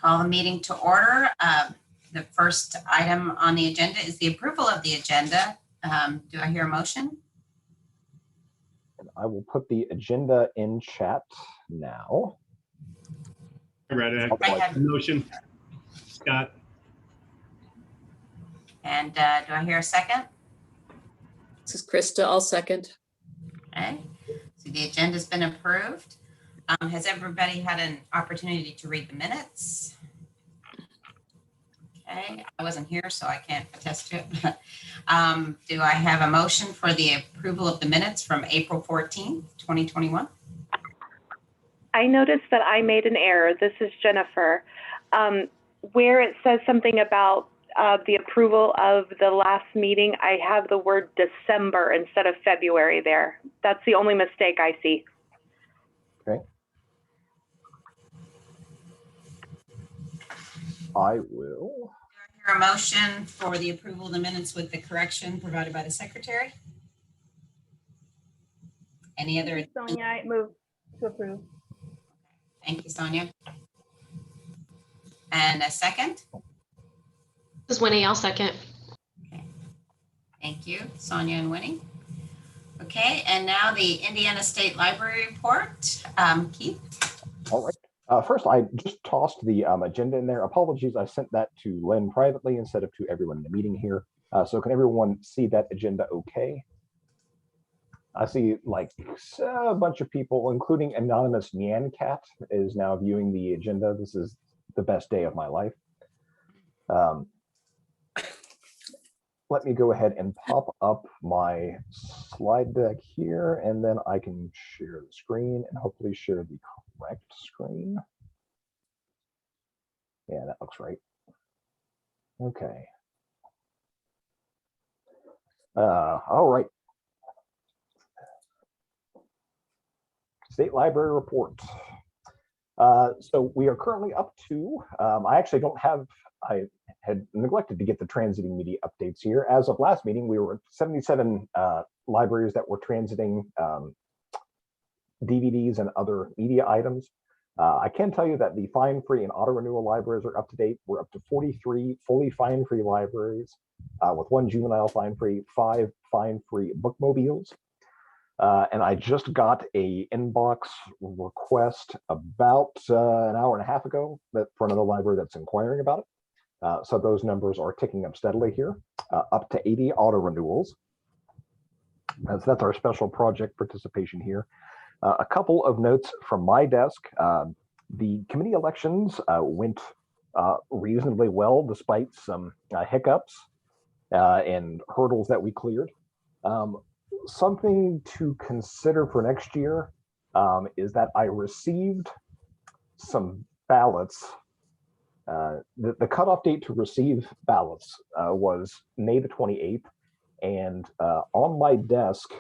Call the meeting to order. The first item on the agenda is the approval of the agenda. Do I hear a motion? I will put the agenda in chat now. I read it. I have- Motion. Scott. And do I hear a second? This is Krista. I'll second. Okay, so the agenda's been approved. Has everybody had an opportunity to read the minutes? Okay, I wasn't here, so I can't attest to it. Do I have a motion for the approval of the minutes from April 14th, 2021? I noticed that I made an error. This is Jennifer. Where it says something about the approval of the last meeting, I have the word December instead of February there. That's the only mistake I see. Okay. I will. Hear a motion for the approval of the minutes with the correction provided by the secretary? Any other? Sonia, I move to approve. Thank you, Sonia. And a second? This is Winnie. I'll second. Okay. Thank you, Sonia and Winnie. Okay, and now the Indiana State Library report. Keith? All right. First, I just tossed the agenda in there. Apologies, I sent that to Lynn privately instead of to everyone in the meeting here. So can everyone see that agenda okay? I see like a bunch of people, including anonymous Nyan Cat, is now viewing the agenda. This is the best day of my life. Let me go ahead and pop up my slide deck here, and then I can share the screen and hopefully share the correct screen. Yeah, that looks right. Okay. All right. State Library report. So we are currently up to, I actually don't have, I had neglected to get the transiting media updates here. As of last meeting, we were at 77 libraries that were transiting DVDs and other media items. I can tell you that the fine-free and auto-renewal libraries are up to date. We're up to 43 fully fine-free libraries with 1 juvenile fine-free, 5 fine-free bookmobiles. And I just got a inbox request about an hour and a half ago for another library that's inquiring about it. So those numbers are ticking up steadily here, up to 80 auto renewals. That's our special project participation here. A couple of notes from my desk. The committee elections went reasonably well, despite some hiccups and hurdles that we cleared. Something to consider for next year is that I received some ballots. The cutoff date to receive ballots was May the 28th, and on my desk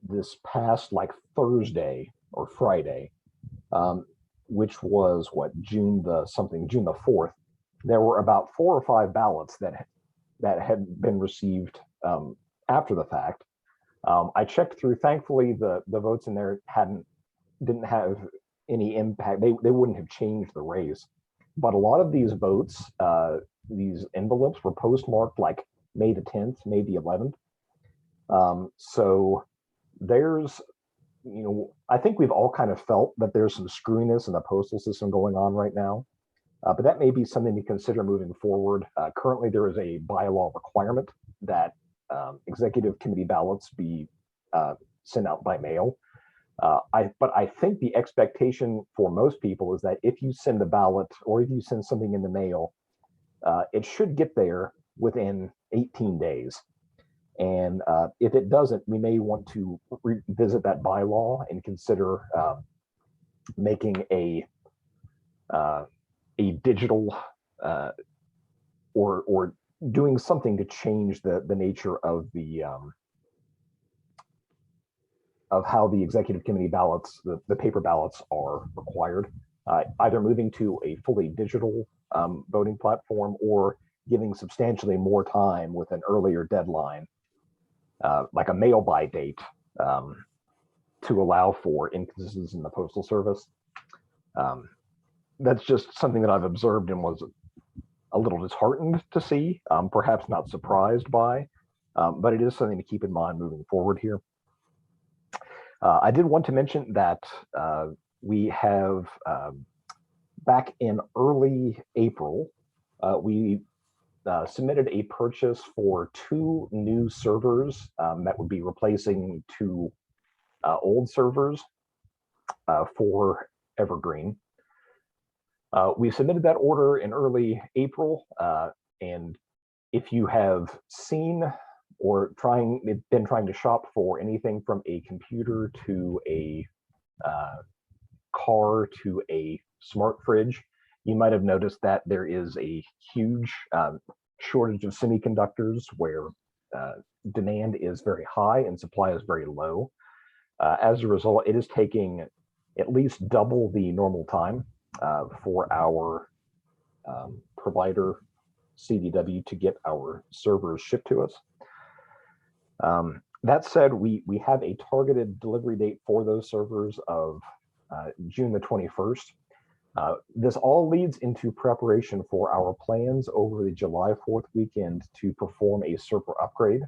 this past like Thursday or Friday, which was what, June the 4th, there were about 4 or 5 ballots that had been received after the fact. I checked through. Thankfully, the votes in there didn't have any impact. They wouldn't have changed the race. But a lot of these votes, these envelopes were postmarked like May the 10th, May the 11th. So there's, I think we've all kind of felt that there's some screwiness in the postal system going on right now. But that may be something to consider moving forward. Currently, there is a bylaw requirement that executive committee ballots be sent out by mail. But I think the expectation for most people is that if you send a ballot or if you send something in the mail, it should get there within 18 days. And if it doesn't, we may want to revisit that bylaw and consider making a digital or doing something to change the nature of the of how the executive committee ballots, the paper ballots are required, either moving to a fully digital voting platform or giving substantially more time with an earlier deadline, like a mail by date, to allow for inconsistencies in the postal service. that's just something that I've observed and was a little disheartened to see, perhaps not surprised by, but it is something to keep in mind moving forward here. I did want to mention that we have, back in early April, we submitted a purchase for 2 new servers that would be replacing 2 old servers for Evergreen. We submitted that order in early April, and if you have seen or been trying to shop for anything from a computer to a car to a smart fridge, you might have noticed that there is a huge shortage of semiconductors where demand is very high and supply is very low. As a result, it is taking at least double the normal time for our provider CDW to get our servers shipped to us. That said, we have a targeted delivery date for those servers of June the 21st. This all leads into preparation for our plans over the July 4th weekend to perform a server upgrade.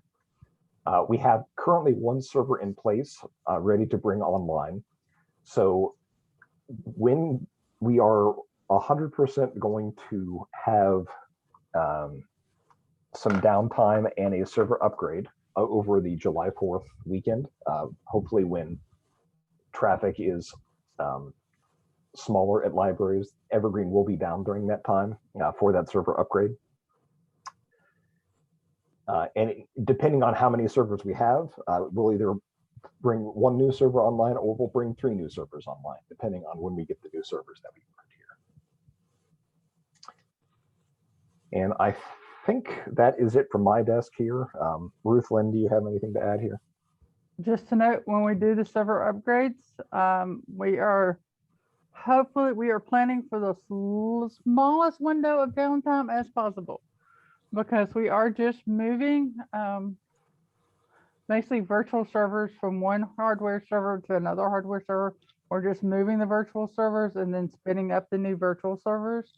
We have currently 1 server in place ready to bring online. So when we are 100% going to have some downtime and a server upgrade over the July 4th weekend, hopefully when traffic is smaller at libraries, Evergreen will be down during that time for that server upgrade. And depending on how many servers we have, we'll either bring 1 new server online or we'll bring 3 new servers online, depending on when we get the new servers that we learned here. And I think that is it from my desk here. Ruth Lynn, do you have anything to add here? Just to note, when we do the server upgrades, we are planning for the smallest window of downtime as possible, because we are just moving basically virtual servers from one hardware server to another hardware server. We're just moving the virtual servers and then spinning up the new virtual servers.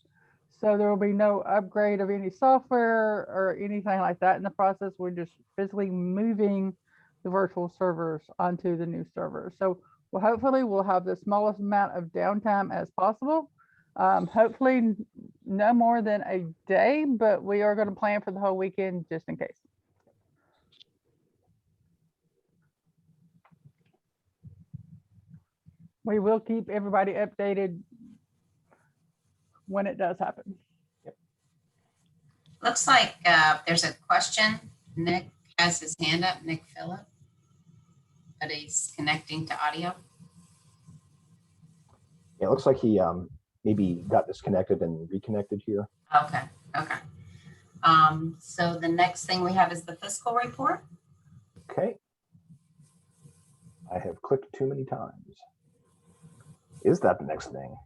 So there will be no upgrade of any software or anything like that in the process. We're just physically moving the virtual servers onto the new servers. So hopefully we'll have the smallest amount of downtime as possible. Hopefully no more than a day, but we are going to plan for the whole weekend just in case. We will keep everybody updated when it does happen. Looks like there's a question. Nick has his hand up, Nick Phillip, but he's connecting to audio. It looks like he maybe got disconnected and reconnected here. Okay. So the next thing we have is the fiscal report. Okay. I have clicked too many times. Is that the next thing?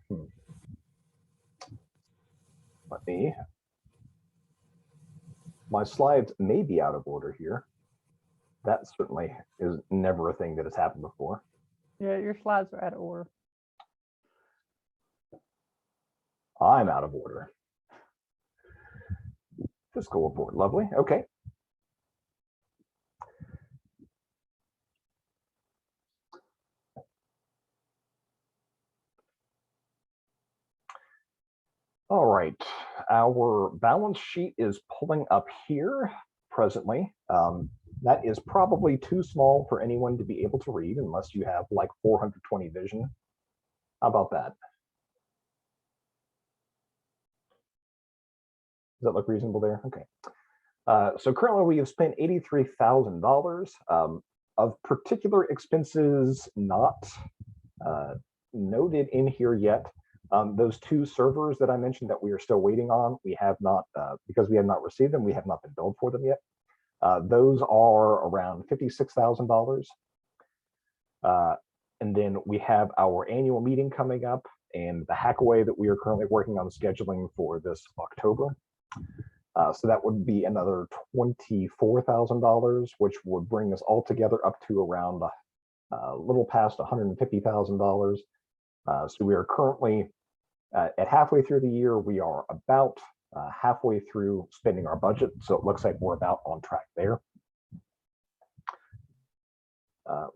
Let me. My slides may be out of order here. That certainly is never a thing that has happened before. Yeah, your slides are out of order. I'm out of order. Fiscal report, lovely. Okay. All right, our balance sheet is pulling up here presently. That is probably too small for anyone to be able to read unless you have like 420 vision. How about that? Does that look reasonable there? Okay. So currently we have spent $83,000 of particular expenses not noted in here yet. Those 2 servers that I mentioned that we are still waiting on, we have not, because we have not received them, we have not been billed for them yet. Those are around $56,000. And then we have our annual meeting coming up and the hackaway that we are currently working on scheduling for this October. So that would be another $24,000, which would bring us all together up to around a little past $150,000. So we are currently At halfway through the year, we are about halfway through spending our budget, so it looks like we're about on track there.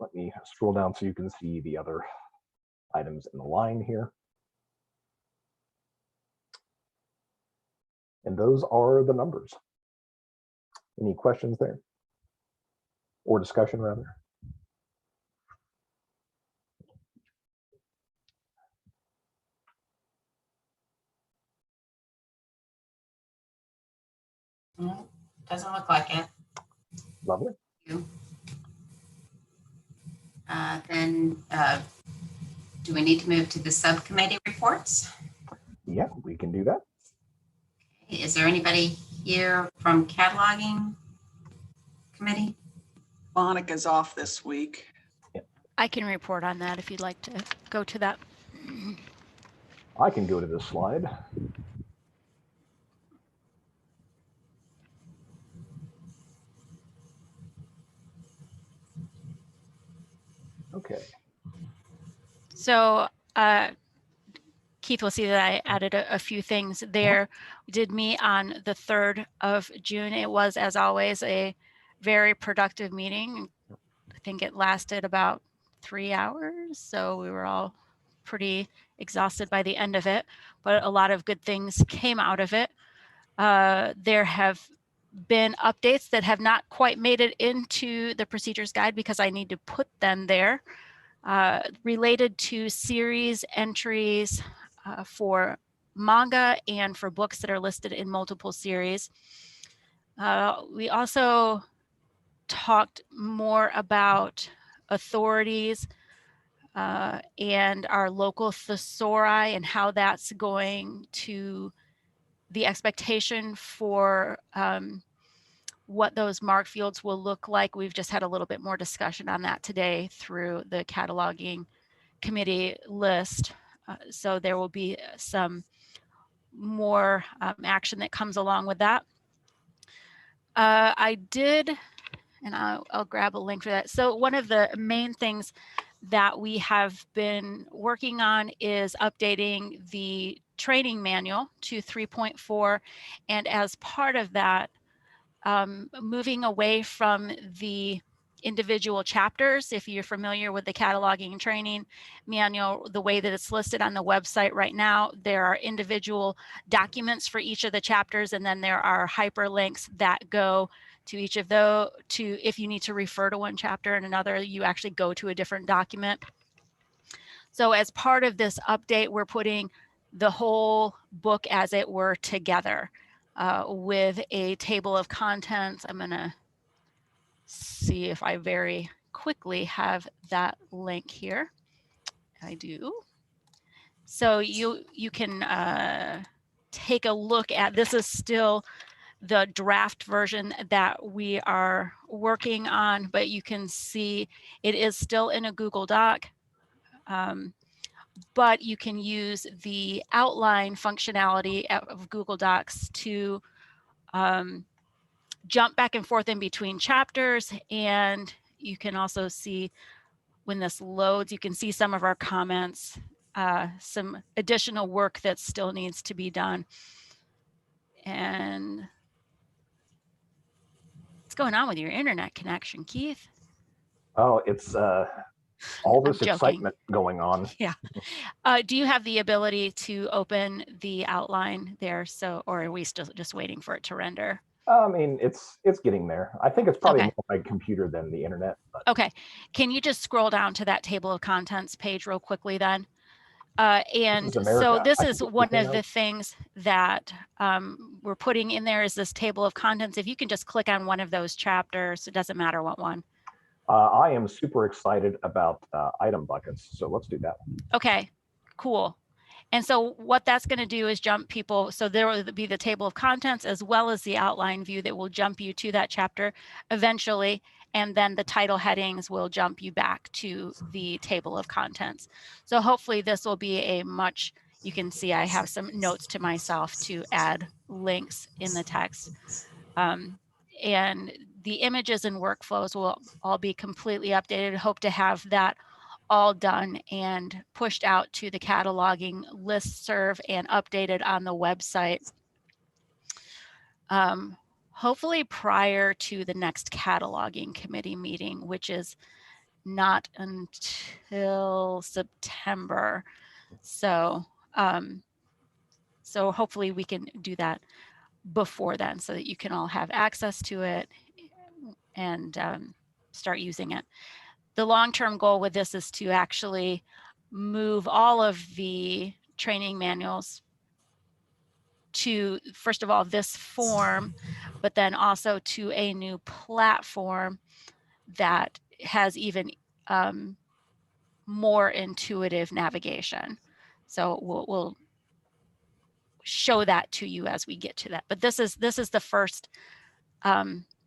Let me scroll down so you can see the other items in the line here. And those are the numbers. Any questions there? Or discussion, rather? Doesn't look like it. Lovely. Then do we need to move to the subcommittee reports? Yeah, we can do that. Is there anybody here from cataloging committee? Monica's off this week. I can report on that if you'd like to go to that. I can go to this slide. Okay. So Keith will see that I added a few things there. We did meet on the 3rd of June. It was, as always, a very productive meeting. I think it lasted about 3 hours. So we were all pretty exhausted by the end of it, but a lot of good things came out of it. There have been updates that have not quite made it into the procedures guide because I need to put them there, related to series entries for manga and for books that are listed in multiple series. We also talked more about authorities and our local thesauri and how that's going to the expectation for what those mark fields will look like. We've just had a little bit more discussion on that today through the cataloging committee list. So there will be some more action that comes along with that. I did, and I'll grab a link for that. So one of the main things that we have been working on is updating the training manual to 3.4. And as part of that, moving away from the individual chapters. If you're familiar with the cataloging and training manual, the way that it's listed on the website right now, there are individual documents for each of the chapters, and then there are hyperlinks that go to each of those. To if you need to refer to one chapter and another, you actually go to a different document. So as part of this update, we're putting the whole book, as it were, together with a table of contents. I'm going to see if I very quickly have that link here. I do. So you can take a look at, this is still the draft version that we are working on, but you can see it is still in a Google Doc. But you can use the outline functionality of Google Docs to jump back and forth in between chapters. And you can also see when this loads, you can see some of our comments, some additional work that still needs to be done. And what's going on with your internet connection, Keith? Oh, it's all this joking. excitement going on. Yeah. Do you have the ability to open the outline there? So, or are we still just waiting for it to render? I mean, it's getting there. I think it's probably Okay. more my computer than the internet. But. Okay. Can you just scroll down to that table of contents page real quickly then? And so this is one of the things that we're putting in there is this table of contents. If you can just click on one of those chapters, it doesn't matter what one. I am super excited about item buckets, so let's do that. Okay, cool. And so what that's going to do is jump people. So there will be the table of contents as well as the outline view that will jump you to that chapter eventually. And then the title headings will jump you back to the table of contents. So hopefully this will be a much, you can see I have some notes to myself to add links in the text. And the images and workflows will all be completely updated. Hope to have that all done and pushed out to the cataloging listserv and updated on the website. Hopefully prior to the next cataloging committee meeting, which is not until September. So, so hopefully we can do that before then so that you can all have access to it and start using it. The long-term goal with this is to actually move all of the training manuals to, first of all, this form, but then also to a new platform that has even more intuitive navigation. So we'll show that to you as we get to that. But this is the first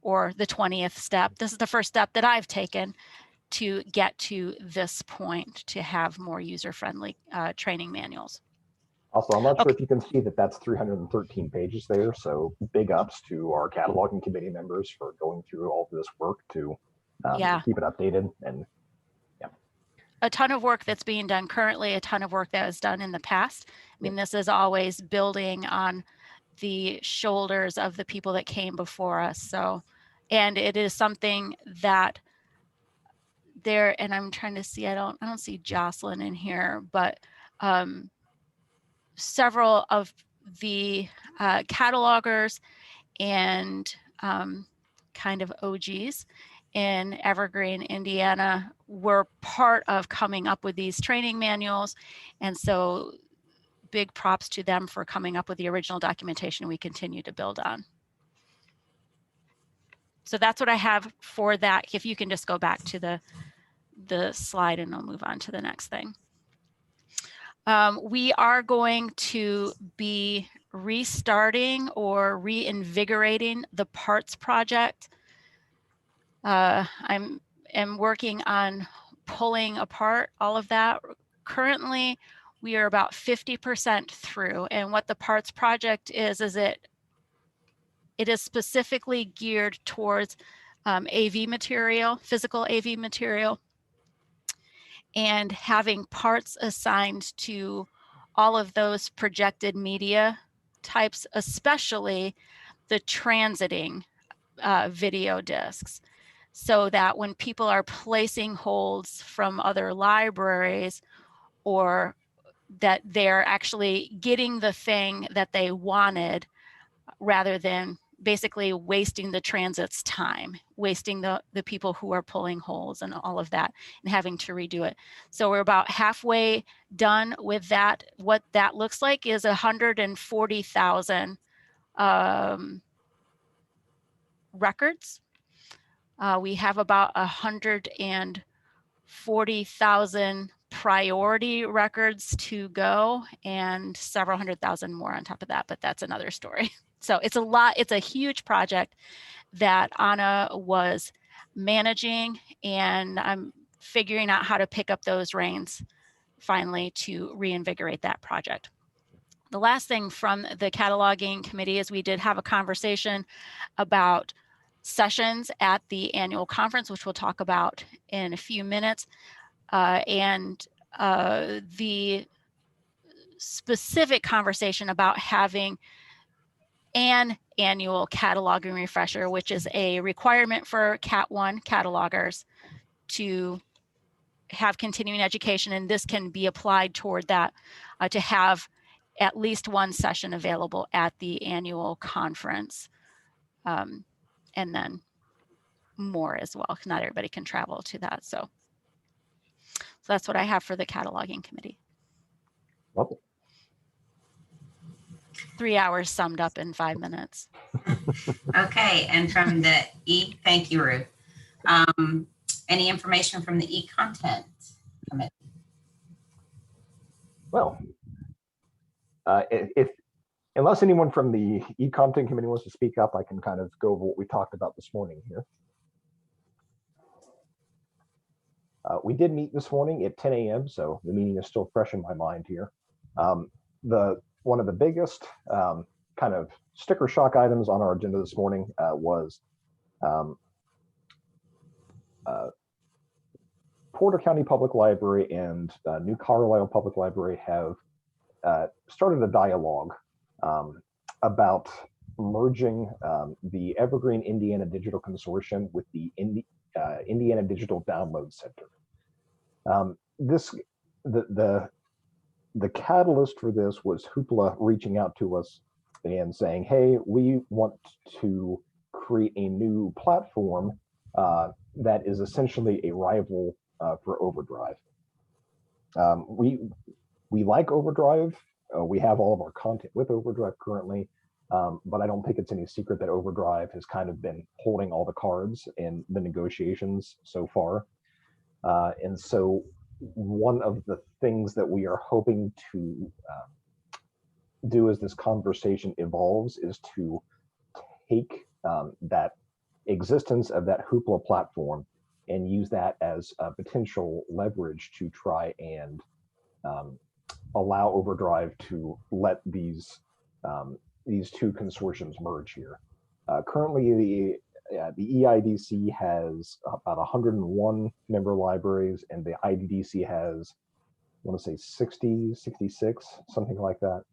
or the 20th step. This is the first step that I've taken to get to this point, to have more user-friendly training manuals. Also, I'm not sure if you can see that that's 313 pages there. So big ups to our cataloging committee members for going through all of this work to keep it updated. And a ton of work that's being done currently, a ton of work that was done in the past. I mean, this is always building on the shoulders of the people that came before us. So, and it is something that there, and I'm trying to see, I don't see Jocelyn in here, but several of the catalogers and kind of OGs in Evergreen, Indiana, were part of coming up with these training manuals. And so big props to them for coming up with the original documentation we continue to build on. So that's what I have for that. If you can just go back to the slide and I'll move on to the next thing. We are going to be restarting or reinvigorating the parts project. I'm working on pulling apart all of that. Currently, we are about 50% through, and what the parts project is it is specifically geared towards AV material, physical AV material, and having parts assigned to all of those projected media types, especially the transiting video discs, so that when people are placing holds from other libraries, or that they're actually getting the thing that they wanted, rather than basically wasting the transit's time, wasting the people who are pulling holes and all of that and having to redo it. So we're about halfway done with that. What that looks like is 140,000 records. We have about 140,000 priority records to go and several 100,000 more on top of that, but that's another story. So it's a lot, it's a huge project that Anna was managing, and I'm figuring out how to pick up those reins finally to reinvigorate that project. The last thing from the cataloging committee is we did have a conversation about sessions at the annual conference, which we'll talk about in a few minutes. And the specific conversation about having an annual cataloging refresher, which is a requirement for Cat 1 catalogers to have continuing education, and this can be applied toward that, to have at least one session available at the annual conference, and then more as well, because not everybody can travel to that. So that's what I have for the cataloging committee. Lovely. 3 hours summed up in 5 minutes. Okay, and from the thank you, Ruth. Any information from the e-content committee? Well, unless anyone from the e-content committee wants to speak up, I can kind of go over what we talked about this morning here. We did meet this morning at 10 a.m., so the meeting is still fresh in my mind here. One of the biggest kind of sticker shock items on our agenda this morning was Porter County Public Library and New Carlisle Public Library have started a dialogue about merging the Evergreen Indiana Digital Consortium with the Indiana Digital Download Center. The catalyst for this was Hoopla reaching out to us and saying, hey, we want to create a new platform that is essentially a rival for Overdrive. We like Overdrive. We have all of our content with Overdrive currently, but I don't think it's any secret that Overdrive has kind of been holding all the cards in the negotiations so far. And so one of the things that we are hoping to do as this conversation evolves is to take that existence of that Hoopla platform and use that as a potential leverage to try and allow Overdrive to let these two consortiums merge here. Currently, the EIDC has about 101 member libraries, and the IDDC has, I want to say 60, 66, something like that.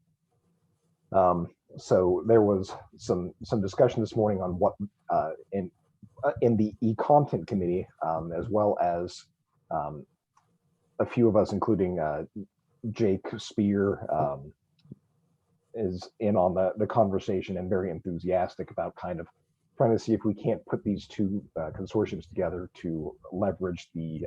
So there was some discussion this morning on what in the e-content committee, as well as a few of us, including Jake Spear, is in on the conversation and very enthusiastic about kind of trying to see if we can't put these two consortiums together to leverage the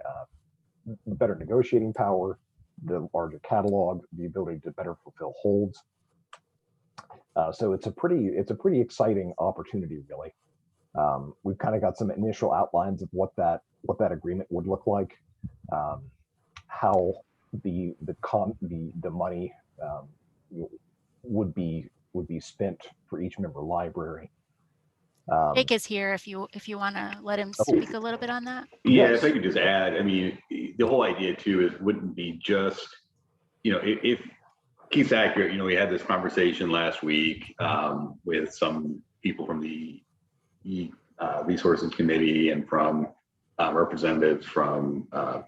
better negotiating power, the larger catalog, the ability to better fulfill holds. So it's a pretty exciting opportunity, really. We've kind of got some initial outlines of what that agreement would look like, how the money would be spent for each member library. Jake is here if you want to let him speak a little bit on that. Yeah, Yes. if I could just add, I mean, the whole idea too is wouldn't be just, if Keith's accurate, we had this conversation last week with some people from the resources committee and from representatives from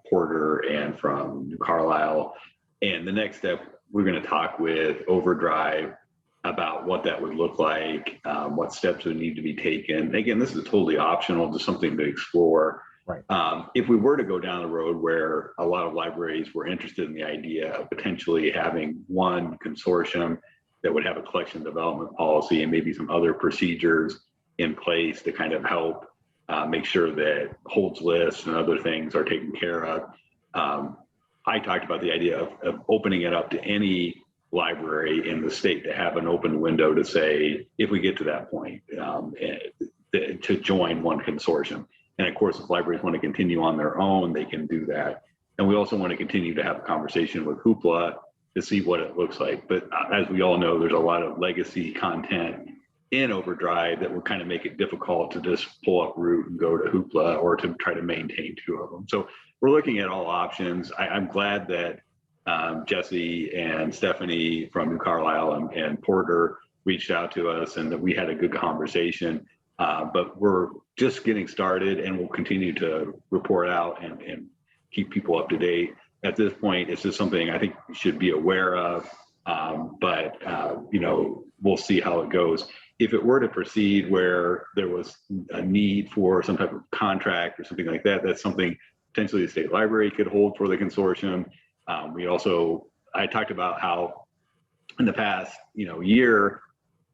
Porter and from New Carlisle. And the next step, we're going to talk with Overdrive about what that would look like, what steps would need to be taken. Again, this is totally optional, just something to explore. Right. If we were to go down the road where a lot of libraries were interested in the idea of potentially having one consortium that would have a collection development policy and maybe some other procedures in place to kind of help make sure that holds lists and other things are taken care of. I talked about the idea of opening it up to any library in the state to have an open window to say, if we get to that point, to join one consortium. And of course, if libraries want to continue on their own, they can do that. And we also want to continue to have a conversation with Hoopla to see what it looks like. But as we all know, there's a lot of legacy content in Overdrive that would kind of make it difficult to just pull up root and go to Hoopla or to try to maintain two of them. So we're looking at all options. I'm glad that Jesse and Stephanie from New Carlisle and Porter reached out to us and that we had a good conversation. But we're just getting started and we'll continue to report out and keep people up to date. At this point, it's just something I think we should be aware of, but we'll see how it goes. If it were to proceed where there was a need for some type of contract or something like that, that's something potentially the state library could hold for the consortium. I talked about how in the past, year,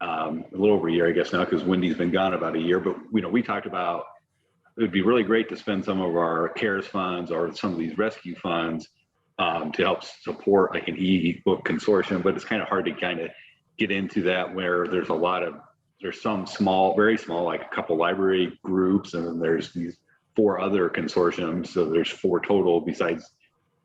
a little over a year, I guess now, because Wendy's been gone about a year, but we talked about it would be really great to spend some of our CARES funds or some of these rescue funds to help support like an e-book consortium, but it's kind of hard to kind of get into that where there's some small, very small, like a couple library groups, and then there's these 4 other consortiums. So there's 4 total besides,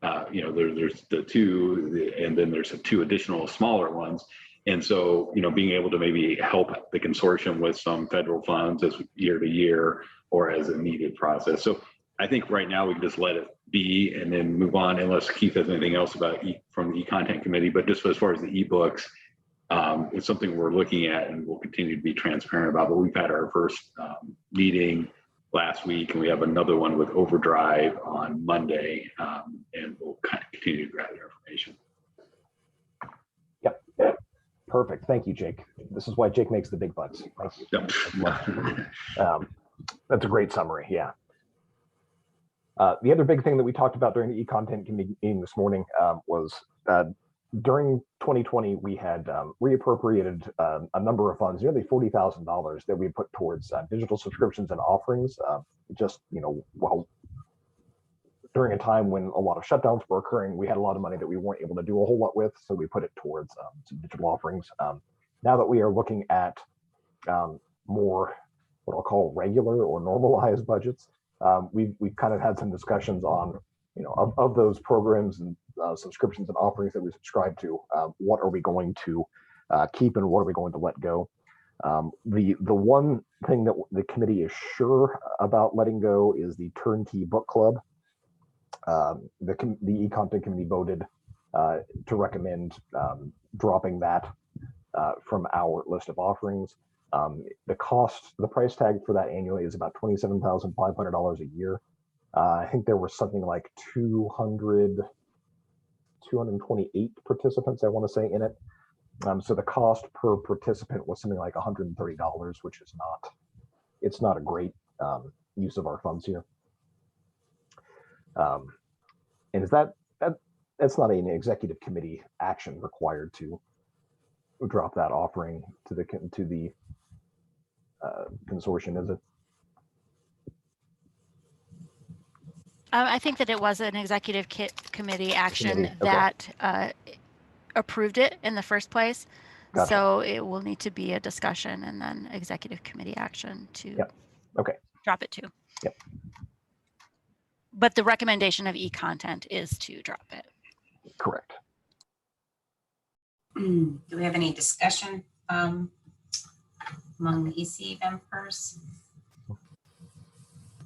there's the 2, and then there's 2 additional smaller ones. And so, being able to maybe help the consortium with some federal funds as year to year or as a needed process. So I think right now we can just let it be and then move on unless Keith has anything else about from the e-content committee. But just as far as the ebooks, it's something we're looking at and we'll continue to be transparent about. But we've had our first meeting last week, and we have another one with Overdrive on Monday, and we'll kind of continue to gather information. Yep. Perfect. Thank you, Jake. This is why Jake makes the big bucks. Thank you. That's a great summary. Yeah. The other big thing that we talked about during the e-content committee meeting this morning was during 2020, we had reappropriated a number of funds, nearly $40,000 that we put towards digital subscriptions and offerings. Just, while during a time when a lot of shutdowns were occurring, we had a lot of money that we weren't able to do a whole lot with, so we put it towards some digital offerings. Now that we are looking at more what I'll call regular or normalized budgets, we've kind of had some discussions on, of those programs and subscriptions and offerings that we subscribe to, what are we going to keep and what are we going to let go? The one thing that the committee is sure about letting go is the Turnkey Book Club. The e-content committee voted to recommend dropping that from our list of offerings. The price tag for that annually is about $27,500 a year. I think there was something like 228 participants, I want to say, in it. So the cost per participant was something like $130, which is it's not a great use of our funds here. And is that's not an executive committee action required to drop that offering to the consortium, is it? I think that it was an executive committee action Okay. that approved it in the first place. Gotcha. So it will need to be a discussion and then executive committee action to Yep. Okay. drop it to. Yep. But the recommendation of e-content is to drop it. Correct. Do we have any discussion among the EC members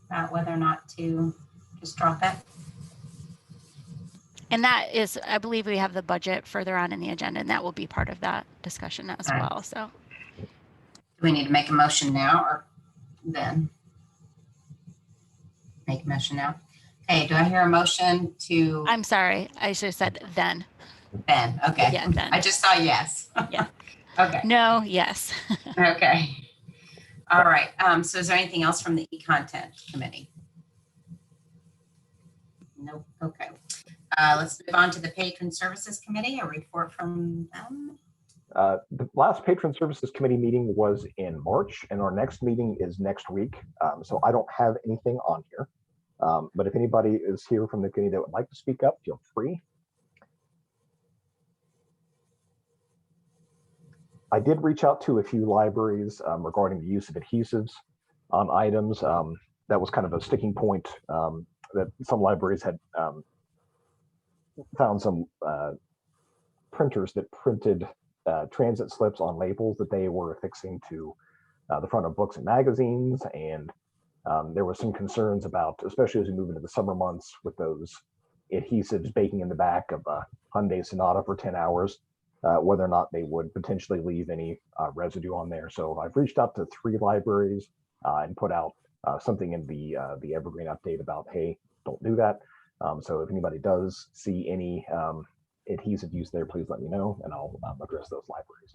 about whether or not to just drop it? And that is, I believe we have the budget further on in the agenda, and that will be part of that discussion as All right. well. So Do we need to make a motion now or then? Make a motion now. Okay, do I hear a motion to I'm sorry, I should have said then. Ben? Okay. Yeah, then. I just saw yes. Yeah. Okay. No, yes. Okay. All right. So is there anything else from the e-content committee? Nope. Okay. Let's move on to the patron services committee, a report from them. The last patron services committee meeting was in March, and our next meeting is next week. So I don't have anything on here. But if anybody is here from the committee that would like to speak up, feel free. I did reach out to a few libraries regarding the use of adhesives on items. That was kind of a sticking point that some libraries had found some printers that printed transit slips on labels that they were affixing to the front of books and magazines. And there was some concerns about, especially as we move into the summer months, with those adhesives baking in the back of a Hyundai Sonata for 10 hours, whether or not they would potentially leave any residue on there. So I've reached out to 3 libraries and put out something in the Evergreen update about, hey, don't do that. So if anybody does see any adhesive use there, please let me know, and I'll address those libraries.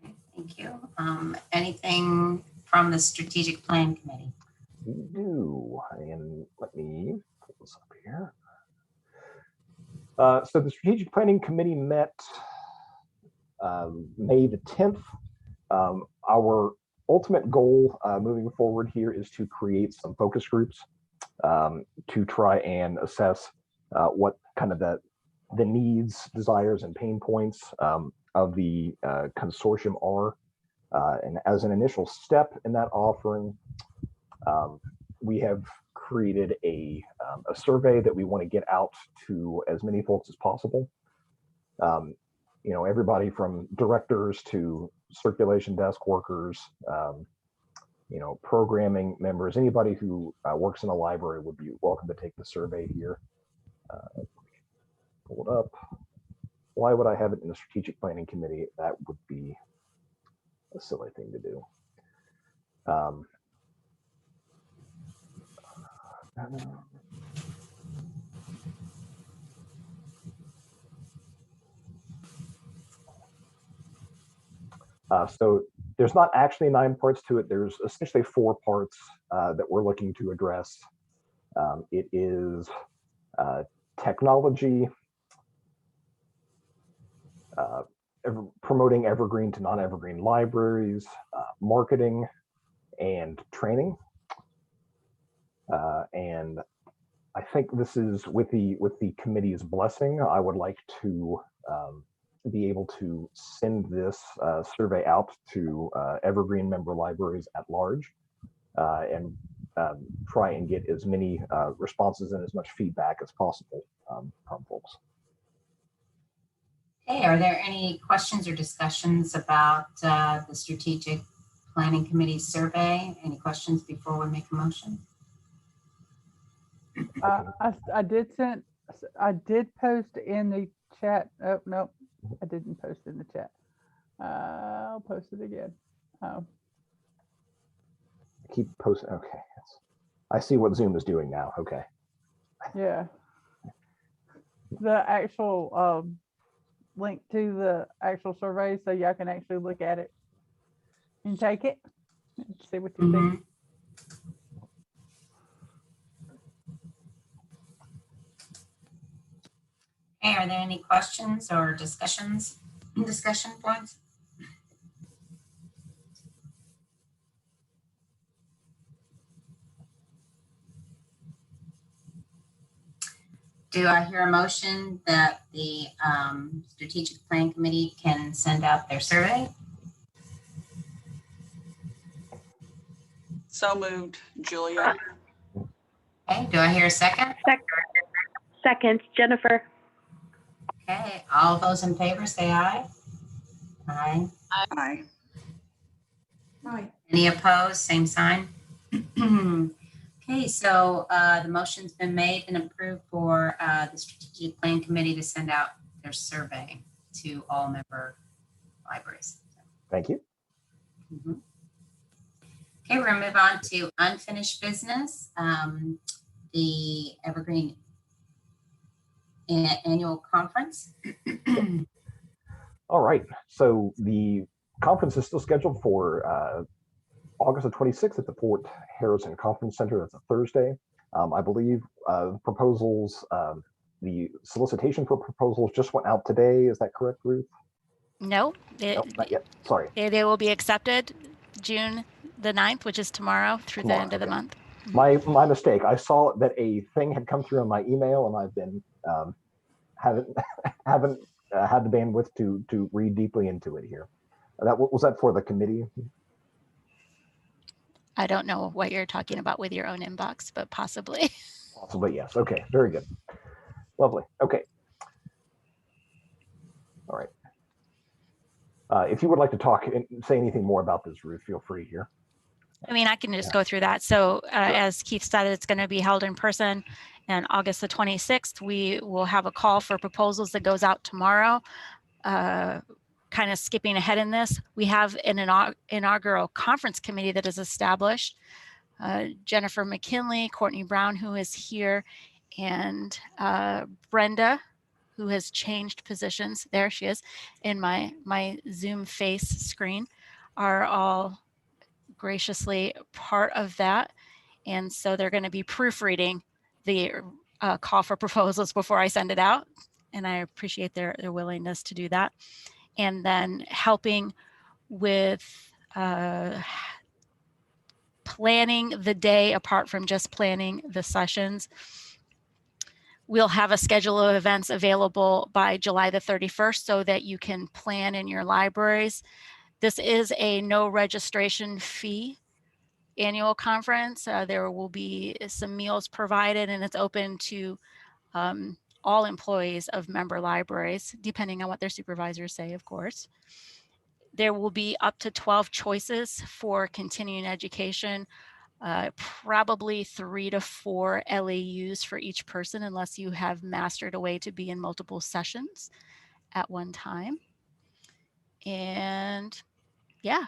Okay, thank you. Anything from the strategic plan committee? We do, and let me pull this up here. So the strategic planning committee met May the 10th. Our ultimate goal moving forward here is to create some focus groups to try and assess what kind of the needs, desires, and pain points of the consortium are. And as an initial step in that offering, we have created a survey that we want to get out to as many folks as possible. Everybody from directors to circulation desk workers, programming members, anybody who works in a library would be welcome to take the survey here. Pull it up. Why would I have it in the strategic planning committee? That would be a silly thing to do. So there's not actually 9 parts to it. There's essentially 4 parts that we're looking to address. It is technology, promoting evergreen to non-evergreen libraries, marketing, and training. And I think this is with the committee's blessing. I would like to be able to send this survey out to Evergreen member libraries at large and try and get as many responses and as much feedback as possible from folks. Okay, are there any questions or discussions about the Strategic Planning Committee survey? Any questions before we make a motion? I did post in the chat. Oh, no, I didn't post in the chat. I'll post it again. Keep posting. Okay, I see what Zoom is doing now. Okay. Yeah. The actual link to the actual survey, so y'all can actually look at it and take it and see what you think. Okay, are there any questions or discussion points? Do I hear a motion that the Strategic Plan Committee can send out their survey? So moved, Julia. Okay, do I hear a second? Second, Jennifer. Okay, all those in favor say aye. Aye. Aye. Aye. Any opposed? Same sign. Okay, so the motion's been made and approved for the Strategic Plan Committee to send out their survey to all member libraries. Thank you. Mhm. Okay, we're gonna move on to unfinished business. The Evergreen Annual Conference. All right. So the conference is still scheduled for August the 26th at the Fort Harrison Conference Center. That's a Thursday. I believe proposals, the solicitation for proposals just went out today. Is that correct, Ruth? No, Nope, not yet. Sorry. they will be accepted June the 9th, which is tomorrow through the end of the month. My mistake. I saw that a thing had come through on my email, and I've been haven't had the bandwidth to read deeply into it here. That was that for the committee. I don't know what you're talking about with your own inbox, but possibly. Possibly, yes. Okay, very good. Lovely. Okay. All right. If you would like to talk and say anything more about this, Ruth, feel free here. I mean, I can just go through that. So as Keith said, it's going to be held in person, and August the 26th, we will have a call for proposals that goes out tomorrow. Kind of skipping ahead in this, we have an inaugural conference committee that is established. Jennifer McKinley, Courtney Brown, who is here, and Brenda, who has changed positions. There she is in my Zoom face screen, are all graciously part of that. And so they're going to be proofreading the call for proposals before I send it out. And I appreciate their willingness to do that. And then helping with planning the day apart from just planning the sessions. We'll have a schedule of events available by July the 31st so that you can plan in your libraries. This is a no registration fee annual conference. There will be some meals provided, and it's open to all employees of member libraries, depending on what their supervisors say, of course. There will be up to 12 choices for continuing education, probably 3 to 4 LAUs for each person, unless you have mastered a way to be in multiple sessions at one time. And yeah,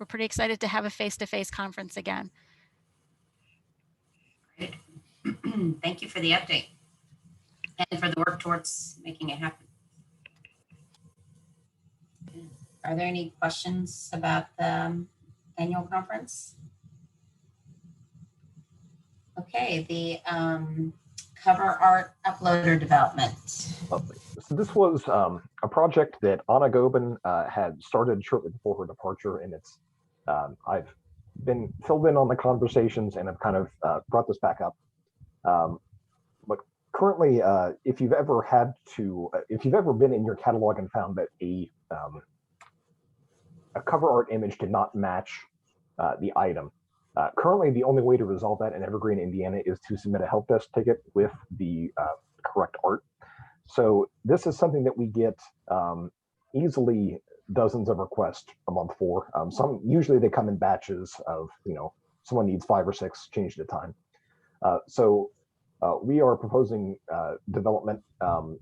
we're pretty excited to have a face-to-face conference again. Great. Thank you for the update and for the work towards making it happen. Are there any questions about the annual conference? Okay, the cover art uploader development. Lovely. So this was a project that Anna Gobin had started shortly before her departure, and it's I've been filled in on the conversations and have kind of brought this back up. But currently, if you've ever been in your catalog and found that a cover art image did not match the item, currently the only way to resolve that in Evergreen, Indiana, is to submit a help desk ticket with the correct art. So this is something that we get easily dozens of requests a month for. Usually they come in batches of, someone needs 5 or 6 changed at a time. So we are proposing development and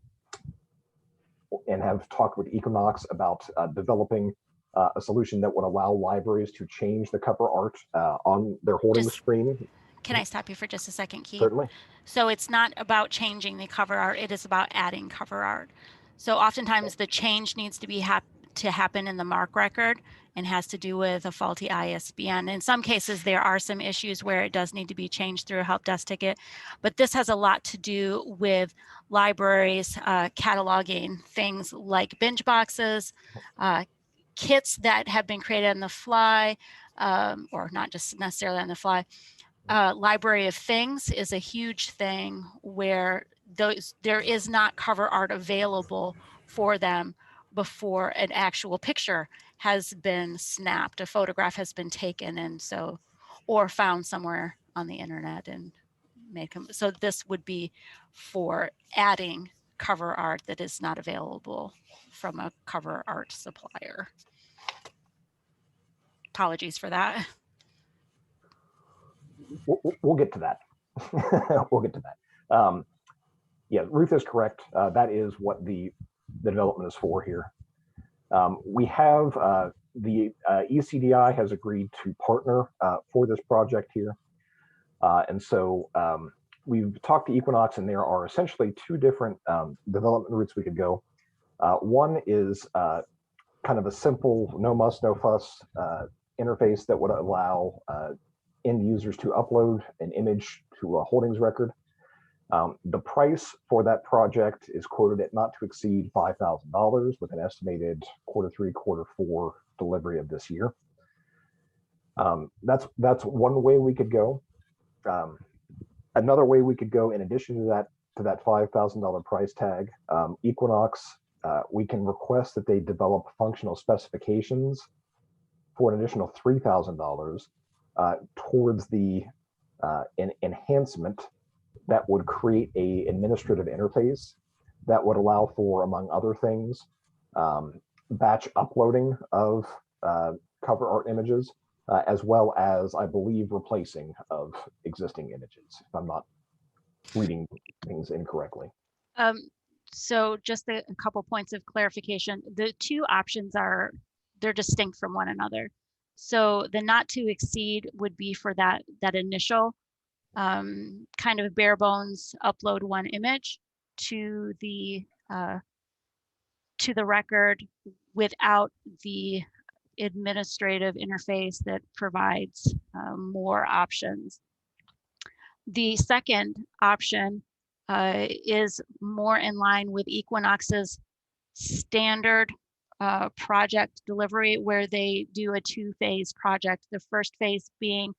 have talked with Equinox about developing a solution that would allow libraries to change the cover art on their holding screen. Can I stop you for just a second, Keith? Certainly. So it's not about changing the cover art, it is about adding cover art. So oftentimes the change needs to be happen in the MARC record and has to do with a faulty ISBN. In some cases, there are some issues where it does need to be changed through a help desk ticket, but this has a lot to do with libraries cataloging things like binge boxes, kits that have been created on the fly, or not just necessarily on the fly. Library of Things is a huge thing where there is not cover art available for them before an actual picture has been snapped, a photograph has been taken, and so, or found somewhere on the internet and made. So this would be for adding cover art that is not available from a cover art supplier. Apologies for that. We'll get to that. We'll get to that. Yeah, Ruth is correct. That is what the development is for here. We have the ECDI has agreed to partner for this project here. And so we've talked to Equinox, and there are essentially 2 different development routes we could go. One is kind of a simple, no muss, no fuss interface that would allow end users to upload an image to a holdings record. The price for that project is quoted at not to exceed $5,000 with an estimated Q3, Q4 delivery of this year. That's one way we could go. Another way we could go, in addition to that $5,000 price tag, Equinox, we can request that they develop functional specifications for an additional $3,000 towards the enhancement that would create a administrative interface that would allow for, among other things, batch uploading of cover art images, as well as, I believe, replacing of existing images, if I'm not reading things incorrectly. So just a couple points of clarification. The 2 options they're distinct from one another. So the not to exceed would be for that initial kind of bare bones upload 1 image to the record without the administrative interface that provides more options. The second option is more in line with Equinox's standard project delivery, where they do a 2-phase project. The first phase being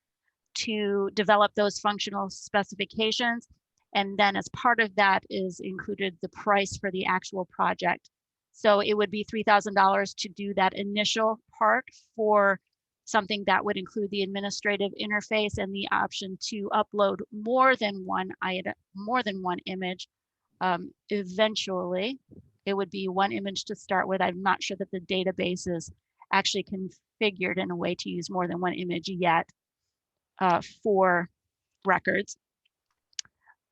to develop those functional specifications, and then as part of that is included the price for the actual project. So it would be $3,000 to do that initial part for something that would include the administrative interface and the option to upload more than one image. Eventually, it would be 1 image to start with. I'm not sure that the database is actually configured in a way to use more than 1 image yet for records.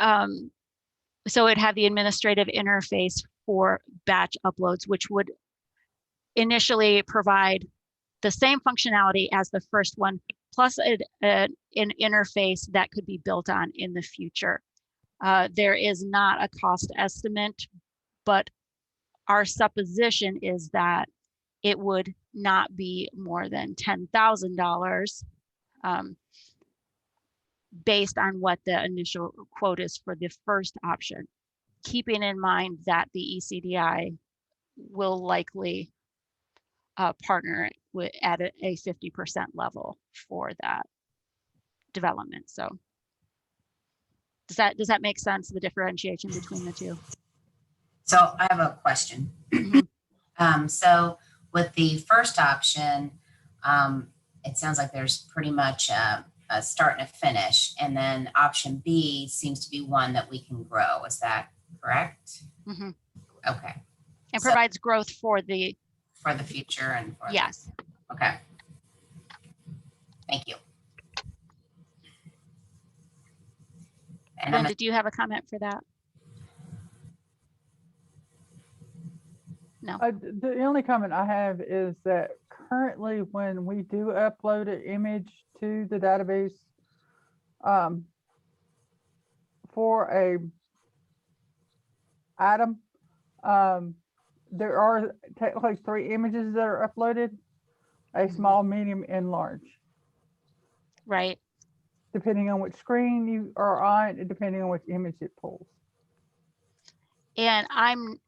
So it'd have the administrative interface for batch uploads, which would initially provide the same functionality as the first one, plus an interface that could be built on in the future. There is not a cost estimate, but our supposition is that it would not be more than $10,000 based on what the initial quote is for the first option, keeping in mind that the ECDI will likely partner with at a 50% level for that development. So does that make sense, the differentiation between the two? So I have a question. So with the first option, it sounds like there's pretty much a start and a finish, and then option B seems to be one that we can grow. Is that correct? Mm-hmm. Okay. And So, provides growth for the future and for yes. Okay. Thank you. And Linda, do you have a comment for that? No. The only comment I have is that currently when we do upload an image to the database for a item, there are technically 3 images that are uploaded, a small, medium, and large. Right. Depending on which screen you are on, and depending on which image it pulls. And I'm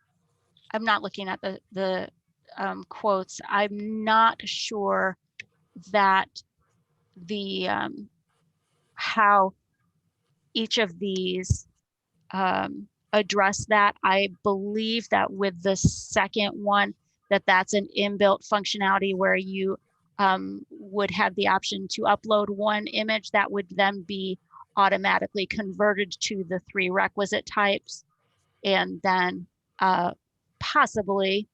not looking at the quotes. I'm not sure that the how each of these address that. I believe that with the second one, that's an inbuilt functionality where you would have the option to upload one image that would then be automatically converted to the 3 requisite types, and then possibly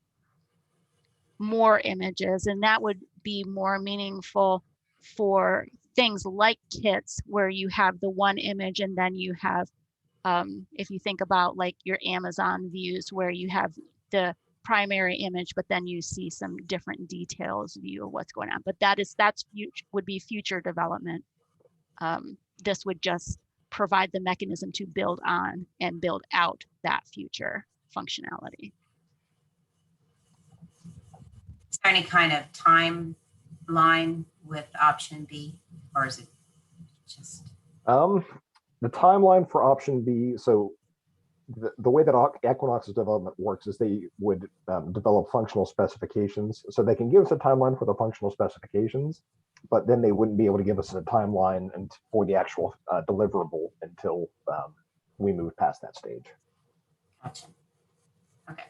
more images, and that would be more meaningful for things like kits where you have the one image and then you have if you think about like your Amazon views where you have the primary image, but then you see some different details view of what's going on. But that's would be future development. This would just provide the mechanism to build on and build out that future functionality. Is there any kind of timeline with option B, or is it just? The timeline for option B, so the way that Equinox's development works is they would develop functional specifications. So they can give us a timeline for the functional specifications, but then they wouldn't be able to give us a timeline for the actual deliverable until we move past that stage. Gotcha. Okay.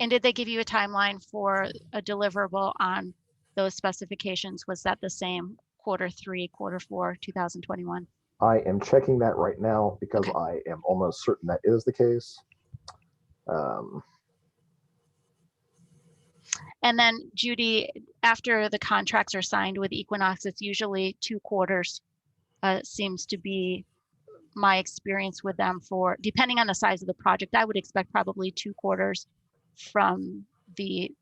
And did they give you a timeline for a deliverable on those specifications? Was that the same Q3, Q4, 2021? I am checking that right now because Okay. I am almost certain that is the case. And then Judy, after the contracts are signed with Equinox, it's usually 2 quarters. Seems to be my experience with them for, depending on the size of the project, I would expect probably 2 quarters from the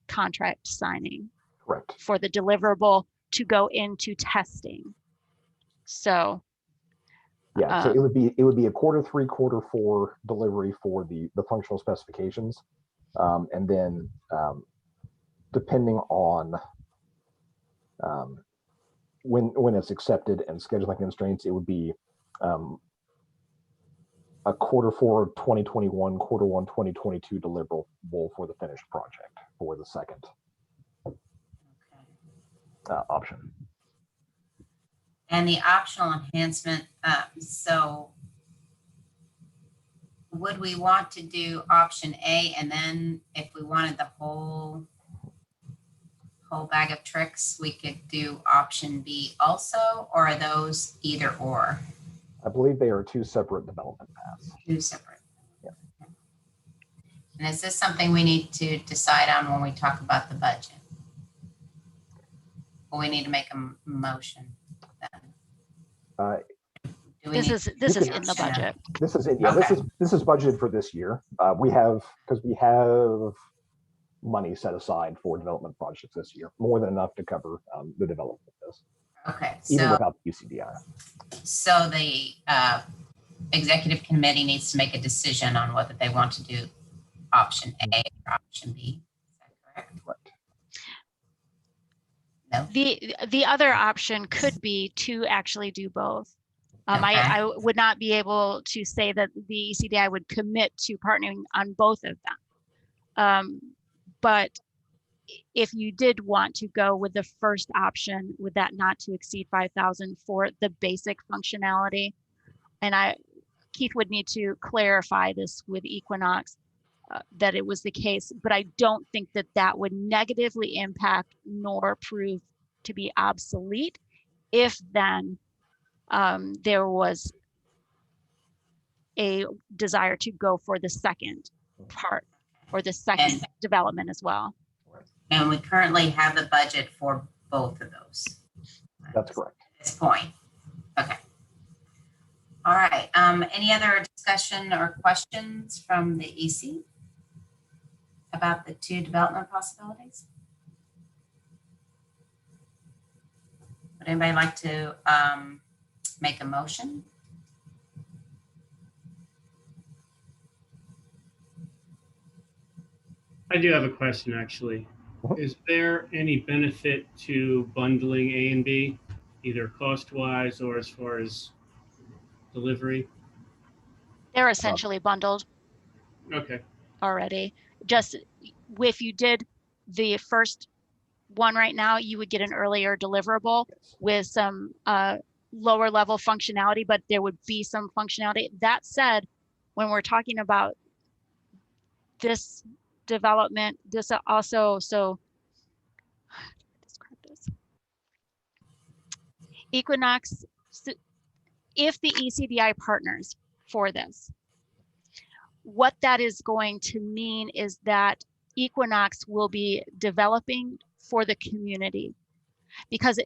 contract signing. Correct. For the deliverable to go into testing. So yeah, so it would be a Q3, Q4 delivery for the functional specifications, and then depending on when it's accepted and scheduling constraints, it would be a Q4 2021, Q1 2022 deliverable for the finished project for the second option. And the optional enhancement, so would we want to do option A, and then if we wanted the whole bag of tricks, we could do option B also, or are those either or? I believe they are 2 separate development paths. 2 separate. Yeah. And is this something we need to decide on when we talk about the budget? Or we need to make a motion then? this is in the budget. This is it. Yeah, Okay. this is budgeted for this year. We have money set aside for development projects this year, more than enough to cover the development of this, Okay, even so, without the UCDI. so the executive committee needs to make a decision on whether they want to do option A or option B. Is that correct? Correct. No? The other option could be to actually do both. Okay. I would not be able to say that the ECDI would commit to partnering on both of them. But if you did want to go with the first option, with that not to exceed 5,000 for the basic functionality, and Keith would need to clarify this with Equinox, that it was the case, but I don't think that that would negatively impact nor prove to be obsolete if then there was a desire to go for the second part or the second development as well. And we currently have the budget for both of those. That's correct. At this point. Okay. All right. Any other discussion or questions from the EC about the two development possibilities? Would anybody like to make a motion? I do have a question, actually. Is there any benefit to bundling A and B, either cost-wise or as far as delivery? They're essentially bundled Okay. already. Just if you did the first one right now, you would get an earlier deliverable with some lower level functionality, but there would be some functionality. That said, when we're talking about this development, this also, so describe this. Equinox, if the ECDI partners for this, what that is going to mean is that Equinox will be developing for the community, because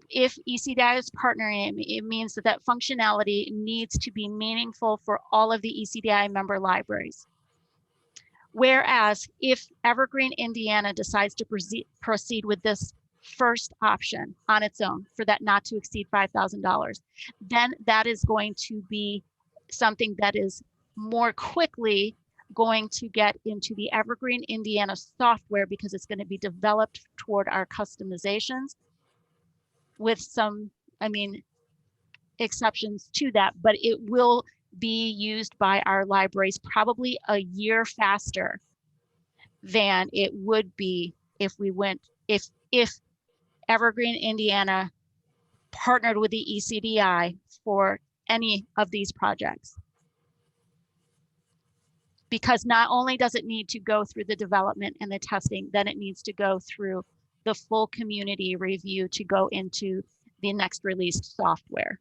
if ECDI is partnering, it means that that functionality needs to be meaningful for all of the ECDI member libraries. Whereas if Evergreen Indiana decides to proceed with this first option on its own for that not to exceed $5,000, then that is going to be something that is more quickly going to get into the Evergreen Indiana software, because it's going to be developed toward our customizations with some, exceptions to that, but it will be used by our libraries probably a year faster than it would be if we went, if Evergreen Indiana partnered with the ECDI for any of these projects. Because not only does it need to go through the development and the testing, then it needs to go through the full community review to go into the next released software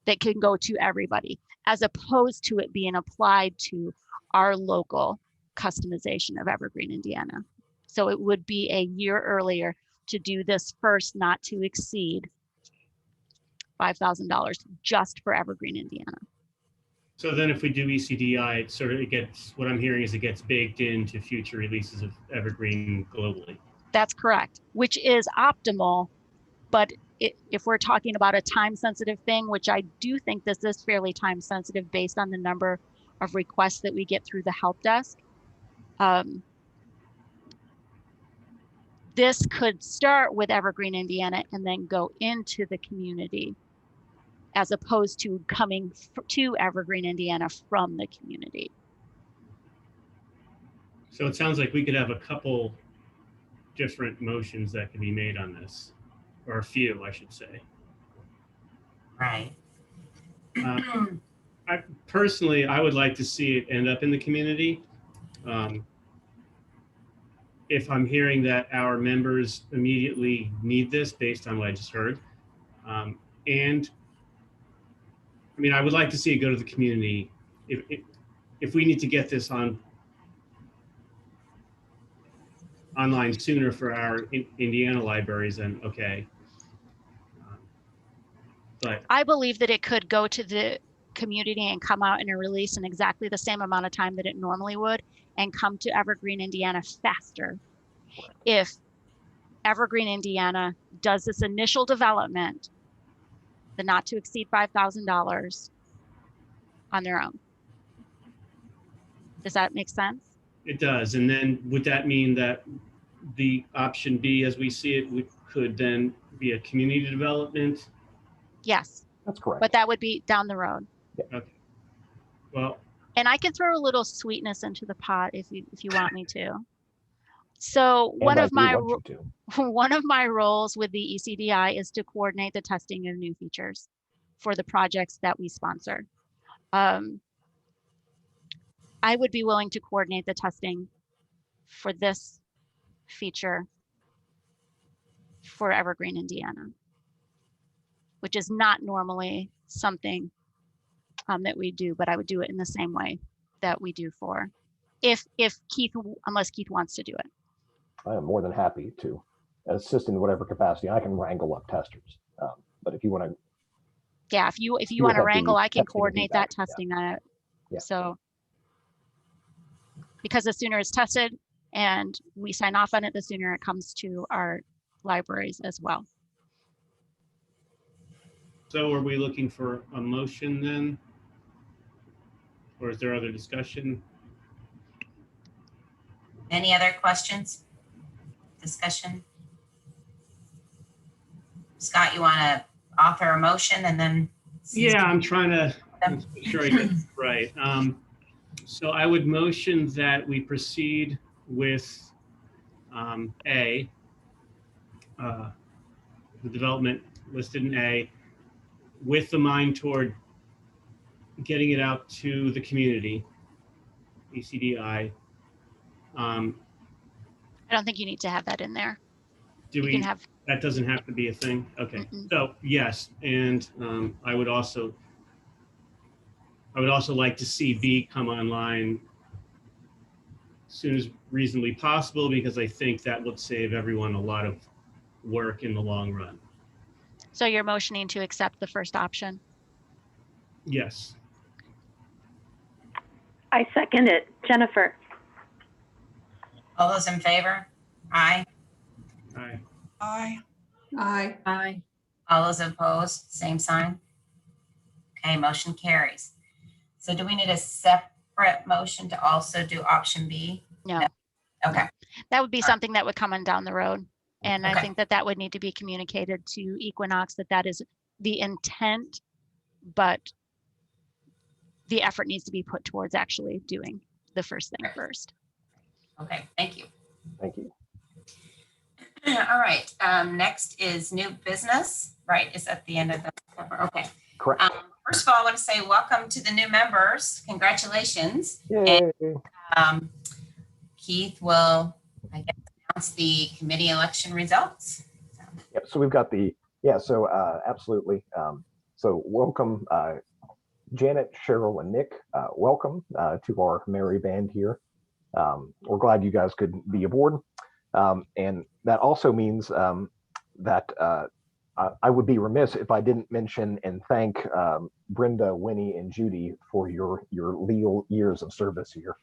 that can go to everybody, as opposed to it being applied to our local customization of Evergreen, Indiana. So it would be a year earlier to do this first not to exceed $5,000 just for Evergreen, Indiana. So then if we do ECDI, it gets, what I'm hearing is it gets baked into future releases of Evergreen globally. That's correct, which is optimal, but if we're talking about a time-sensitive thing, which I do think this is fairly time-sensitive based on the number of requests that we get through the help desk, this could start with Evergreen, Indiana, and then go into the community, as opposed to coming to Evergreen, Indiana from the community. So it sounds like we could have a couple different motions that can be made on this, or a few, I should say. Right. I personally would like to see it end up in the community. If I'm hearing that our members immediately need this based on what I just heard. And I would like to see it go to the community. If we need to get this online sooner for our Indiana libraries, then okay. But I believe that it could go to the community and come out in a release in exactly the same amount of time that it normally would, and come to Evergreen, Indiana faster if Evergreen, Indiana does this initial development, the not to exceed $5,000 on their own. Does that make sense? It does. And then would that mean that the option B, as we see it, could then be a community development? Yes, That's correct. but that would be down the road. Okay. Well, And I can throw a little sweetness into the pot if you want me to. So one of my roles with the ECDI is to coordinate the testing of new features for the projects that we sponsor. I would be willing to coordinate the testing for this feature for Evergreen, Indiana, which is not normally something that we do, but I would do it in the same way that we do for, unless Keith wants to do it. I am more than happy to assist in whatever capacity. I can wrangle up testers, but if you want to, yeah, if you want to wrangle, I can coordinate that testing. Yeah. So, because the sooner it's tested and we sign off on it, the sooner it comes to our libraries as well. so are we looking for a motion then? Or is there other discussion? Any other questions? Discussion? Scott, you want to author a motion and then? Yeah, I'm trying to make sure I get it right. So I would motion that we proceed with A, the development listed in A, with the mind toward getting it out to the community, ECDI. I don't think you need to have that in there. Do you we? Can have. That doesn't have to be a thing. Okay. So yes, and I would also like to see B come online as soon as reasonably possible, because I think that would save everyone a lot of work in the long run. So you're motioning to accept the first option? Yes. I second it. Jennifer. All those in favor? Aye. Aye. Aye. Aye. Aye. All those opposed, same sign. Okay, motion carries. So do we need a separate motion to also do option B? No. Okay. That would be something that would come on down the road. And I Okay. think that would need to be communicated to Equinox that is the intent, but the effort needs to be put towards actually doing the first thing first. Okay, thank you. thank you. All right, next is new business, right? Is at the end of the, okay. Correct. First of all, I want to say welcome to the new members. Congratulations. Yay. And, Keith will, I guess, announce the committee election results. Yep. So we've got absolutely. So welcome, Janet, Cheryl, and Nick. Welcome to our merry band here. We're glad you guys could be aboard. And that also means that I would be remiss if I didn't mention and thank Brenda, Winnie, and Judy for your legal years of service here.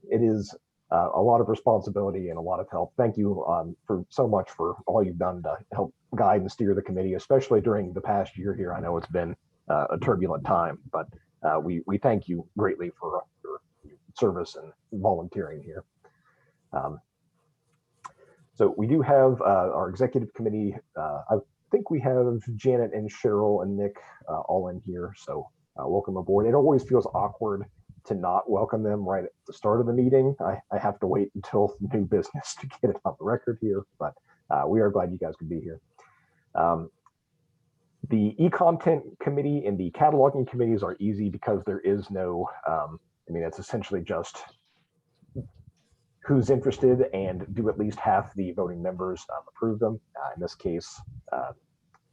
It is a lot of responsibility and a lot of help. Thank you for so much for all you've done to help guide and steer the committee, especially during the past year here. I know it's been a turbulent time, but we thank you greatly for your service and volunteering here. So we do have our executive committee. I think we have Janet and Cheryl and Nick all in here. So welcome aboard. It always feels awkward to not welcome them right at the start of the meeting. I have to wait until new business to get it on the record here, but we are glad you guys could be here. The e-content committee and the cataloging committees are easy because there is no, I mean, it's essentially just who's interested and do at least half the voting members approve them. In this case,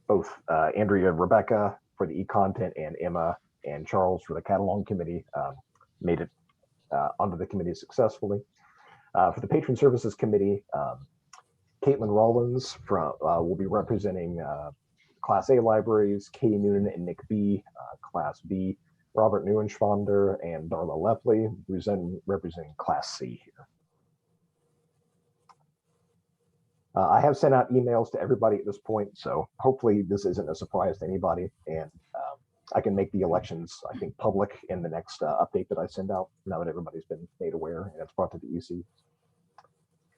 both Andrea, Rebecca for the e-content and Emma and Charles for the catalog committee made it onto the committee successfully. For the patron services committee, Caitlin Rollins will be representing Class A libraries, Katie Noonan and Nick B, Class B. Robert Neuenschwander, and Darla Lepley, representing Class C here. I have sent out emails to everybody at this point, so hopefully this isn't a surprise to anybody, and I can make the elections, I think, public in the next update that I send out, now that everybody's been made aware and it's brought to the EC.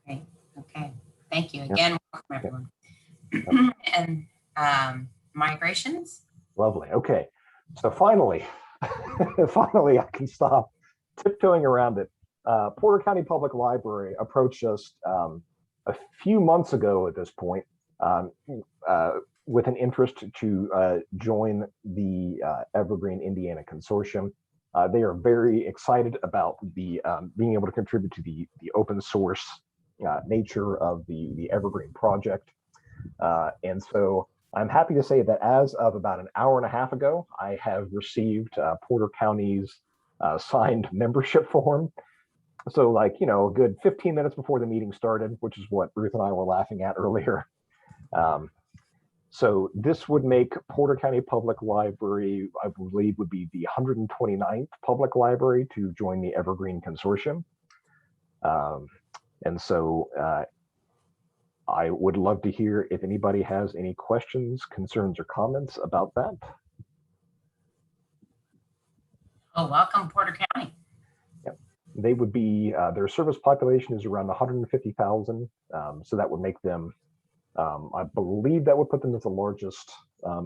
Great. Okay. Thank you again. Welcome, everyone. And migrations. Lovely. Okay. So finally, finally, I can stop tiptoeing around it. Porter County Public Library approached us a few months ago at this point with an interest to join the Evergreen Indiana Consortium. They are very excited about the being able to contribute to the open source nature of the Evergreen project. And so I'm happy to say that as of about an hour and a half ago, I have received Porter County's signed membership form. So like, you know, a good 15 minutes before the meeting started, which is what Ruth and I were laughing at earlier. So this would make Porter County Public Library, I believe, would be the 129th public library to join the Evergreen Consortium. And so I would love to hear if anybody has any questions, concerns, or comments about that. Oh, welcome, Porter County. Yep. They would be, their service population is around 150,000. So that would make them, I believe that would put them as the largest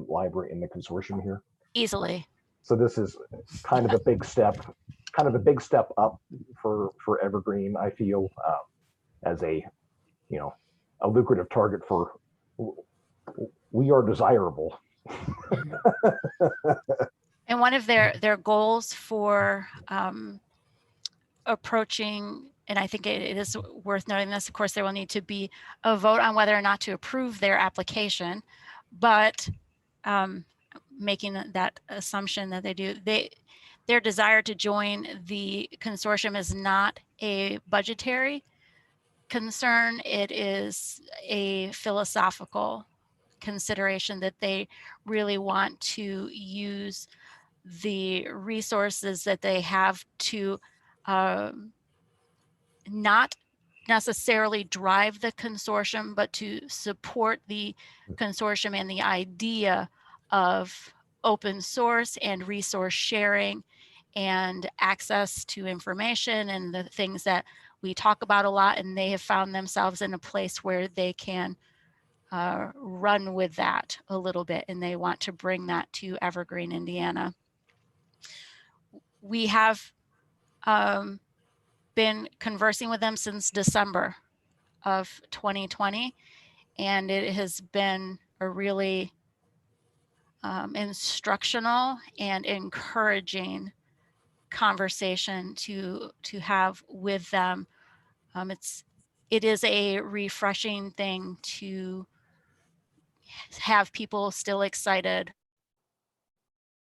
library in the consortium here. Easily. So this is kind of a big step, up for Evergreen, I feel, as a, you know, a lucrative target for, we are desirable. And one of their goals for approaching, and I think it is worth noting this, of course, there will need to be a vote on whether or not to approve their application, but making that assumption that they do, their desire to join the consortium is not a budgetary concern. It is a philosophical consideration that they really want to use the resources that they have to not necessarily drive the consortium, but to support the consortium and the idea of open source and resource sharing and access to information and the things that we talk about a lot. And they have found themselves in a place where they can run with that a little bit, and they want to bring that to Evergreen, Indiana. We have been conversing with them since December of 2020, and it has been a really instructional and encouraging conversation to have with them. It is a refreshing thing to have people still excited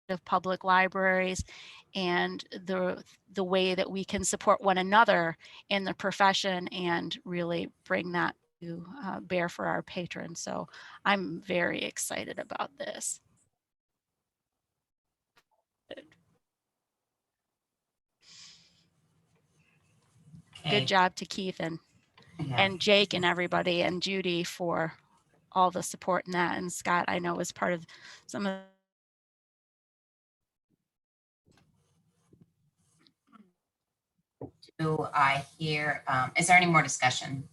of public libraries and the way that we can support one another in the profession and really bring that to bear for our patrons. So I'm very excited about this. Okay. Good job to Keith and Jake and everybody and Judy for all the support in that. And Scott, I know, was part of some of Do I hear, is there any more discussion?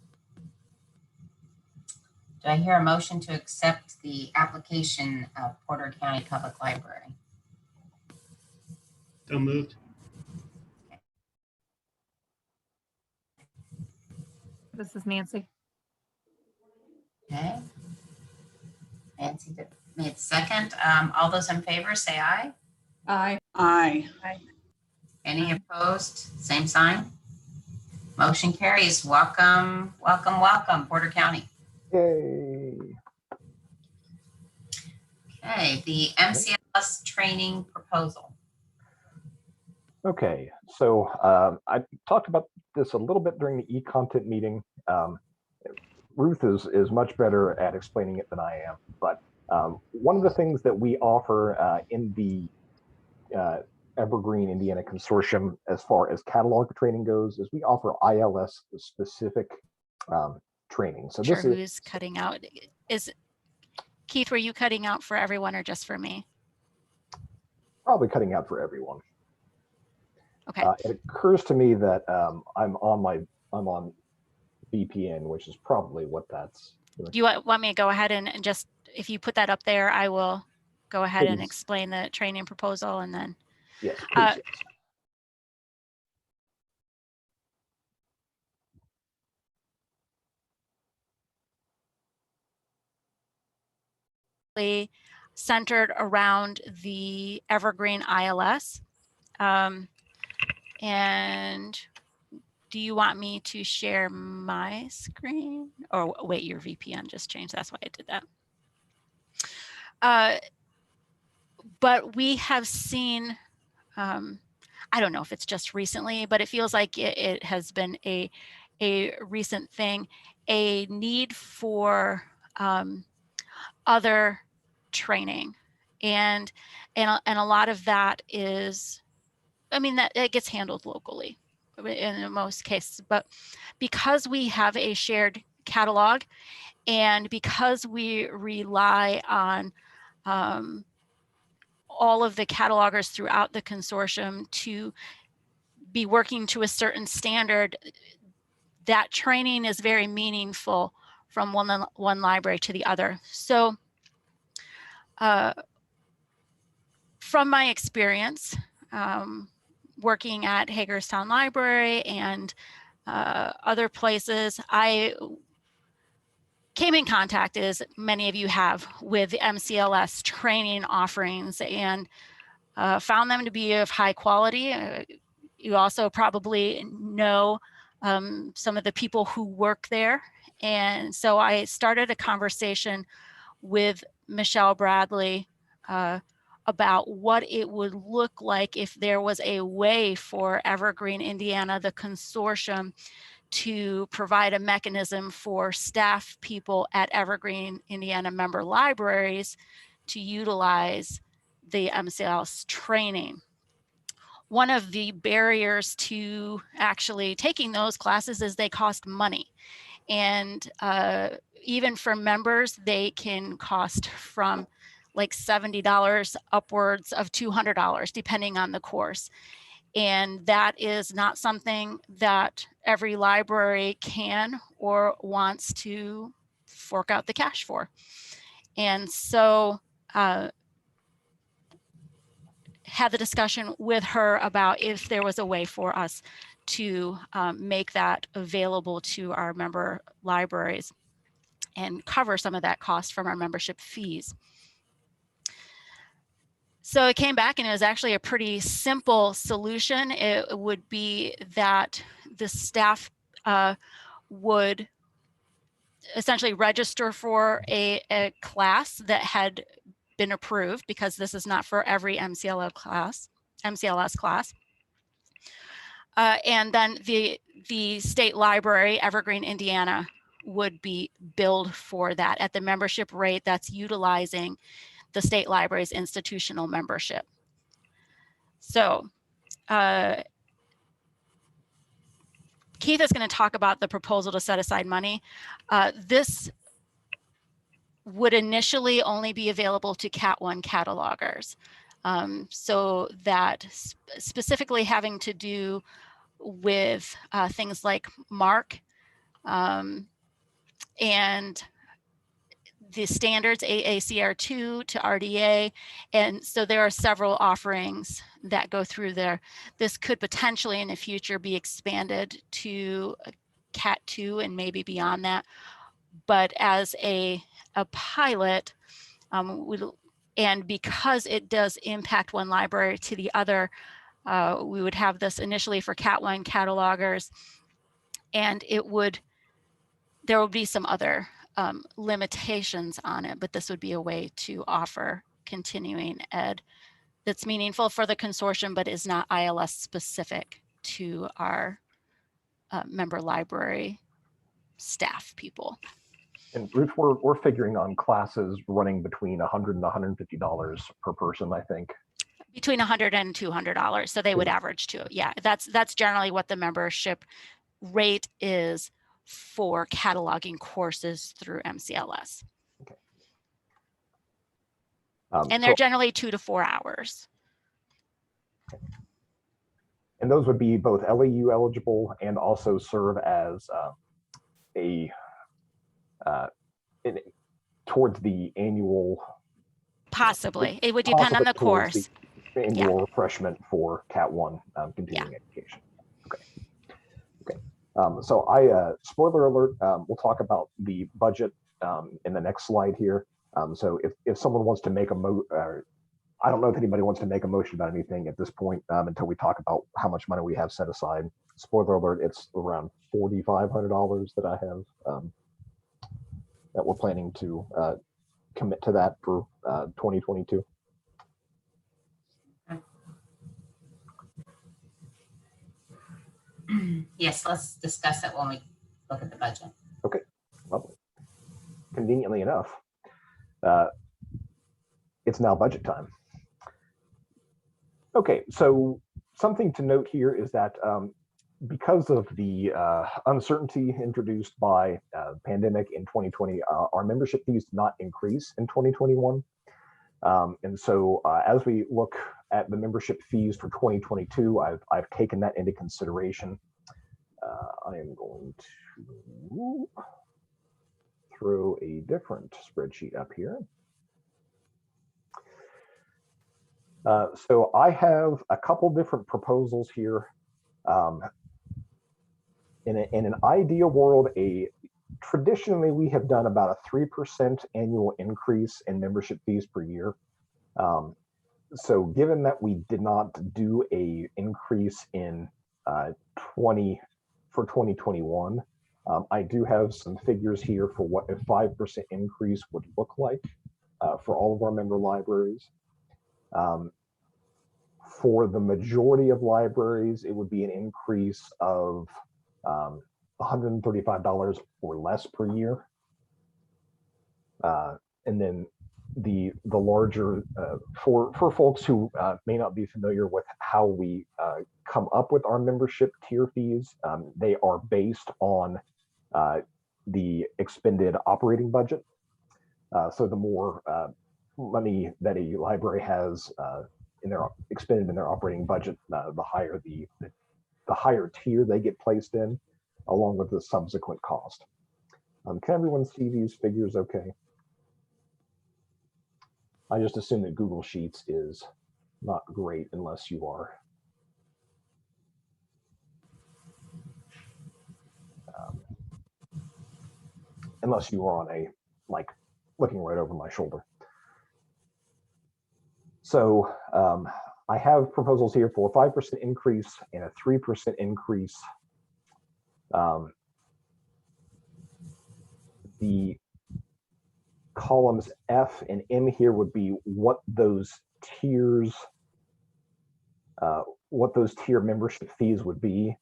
Do I hear a motion to accept the application of Porter County Public Library? So moved. This is Nancy. Okay. Nancy made second. All those in favor say aye. Aye. Aye. Any opposed? Same sign. Motion carries. Welcome, welcome, welcome, Porter County. Yay. Okay, the MCLS training proposal. Okay, so I talked about this a little bit during the e-content meeting. Ruth is much better at explaining it than I am, but one of the things that we offer in the Evergreen Indiana Consortium as far as catalog training goes is we offer ILS specific training. So Sure, this is who's cutting out? Is Keith, were you cutting out for everyone or just for me? probably cutting out for everyone. Okay. It occurs to me that I'm on VPN, which is probably what that's. Do you want me to go ahead and just, if you put that up there, I will go ahead and Please. explain the training proposal and then. Yes, please. Yes. Centered around the Evergreen ILS. And do you want me to share my screen? Or wait, your VPN just changed. That's why I did that. But we have seen, I don't know if it's just recently, but it feels like it has been a recent thing, a need for other training. And a lot of that is, I mean, that it gets handled locally in most cases, but because we have a shared catalog and because we rely on all of the catalogers throughout the consortium to be working to a certain standard, that training is very meaningful from one library to the other. So from my experience, working at Hagerstown Library and other places, I came in contact, as many of you have, with the MCLS training offerings and found them to be of high quality. You also probably know some of the people who work there. And so I started a conversation with Michelle Bradley about what it would look like if there was a way for Evergreen Indiana, the consortium, to provide a mechanism for staff people at Evergreen Indiana member libraries to utilize the MCLS training. One of the barriers to actually taking those classes is they cost money. And even for members, they can cost from like $70 upwards of $200, depending on the course. And that is not something that every library can or wants to fork out the cash for. And so had the discussion with her about if there was a way for us to make that available to our member libraries and cover some of that cost from our membership fees. So it came back and it was actually a pretty simple solution. It would be that the staff would essentially register for a class that had been approved, because this is not for every MCLS class. And then the state library, Evergreen, Indiana, would be billed for that at the membership rate that's utilizing the state library's institutional membership. So Keith is going to talk about the proposal to set aside money. This would initially only be available to Cat 1 catalogers. So that specifically having to do with things like MARC and the standards AACR2 to RDA. And so there are several offerings that go through there. This could potentially in the future be expanded to Cat 2 and maybe beyond that. But as a pilot, and because it does impact one library to the other, we would have this initially for Cat 1 catalogers, and there would be some other limitations on it, but this would be a way to offer continuing ed that's meaningful for the consortium, but is not ILS specific to our member library staff people. And Ruth, we're figuring on classes running between $100 and $150 per person, I think. Between $100 and $200. So they would Yeah. average to, yeah, that's generally what the membership rate is for cataloging courses through MCLS. And they're So- generally 2 to 4 hours. and those would be both LAU eligible and also serve as towards the annual. Possibly. It would depend on possibly the towards course. the annual refreshment for Cat 1 continuing education. Okay. So spoiler alert, we'll talk about the budget in the next slide here. So if someone wants to make I don't know if anybody wants to make a motion about anything at this point until we talk about how much money we have set aside. Spoiler alert, it's around $4,500 that I have that we're planning to commit to that for 2022. Yes, let's discuss it when we look at the budget. Okay, lovely. Conveniently enough, it's now budget time. Okay, so something to note here is that because of the uncertainty introduced by pandemic in 2020, our membership fees did not increase in 2021. And so as we look at the membership fees for 2022, I've taken that into consideration. I am going to throw a different spreadsheet up here. So I have a couple different proposals here. In an ideal world, traditionally we have done about a 3% annual increase in membership fees per year. So given that we did not do a increase in 2021, I do have some figures here for what a 5% increase would look like for all of our member libraries. For the majority of libraries, it would be an increase of $135 or less per year. And then the larger, for folks who may not be familiar with how we come up with our membership tier fees, they are based on the expended operating budget. So the more money that a library has expended in their operating budget, the higher the higher tier they get placed in, along with the subsequent cost. Can everyone see these figures okay? I just assume that Google Sheets is not great unless you are on a, like, looking right over my shoulder. So I have proposals here for a 5% increase and a 3% increase. The columns F and M here would be what those tiers, what those tier membership fees would be.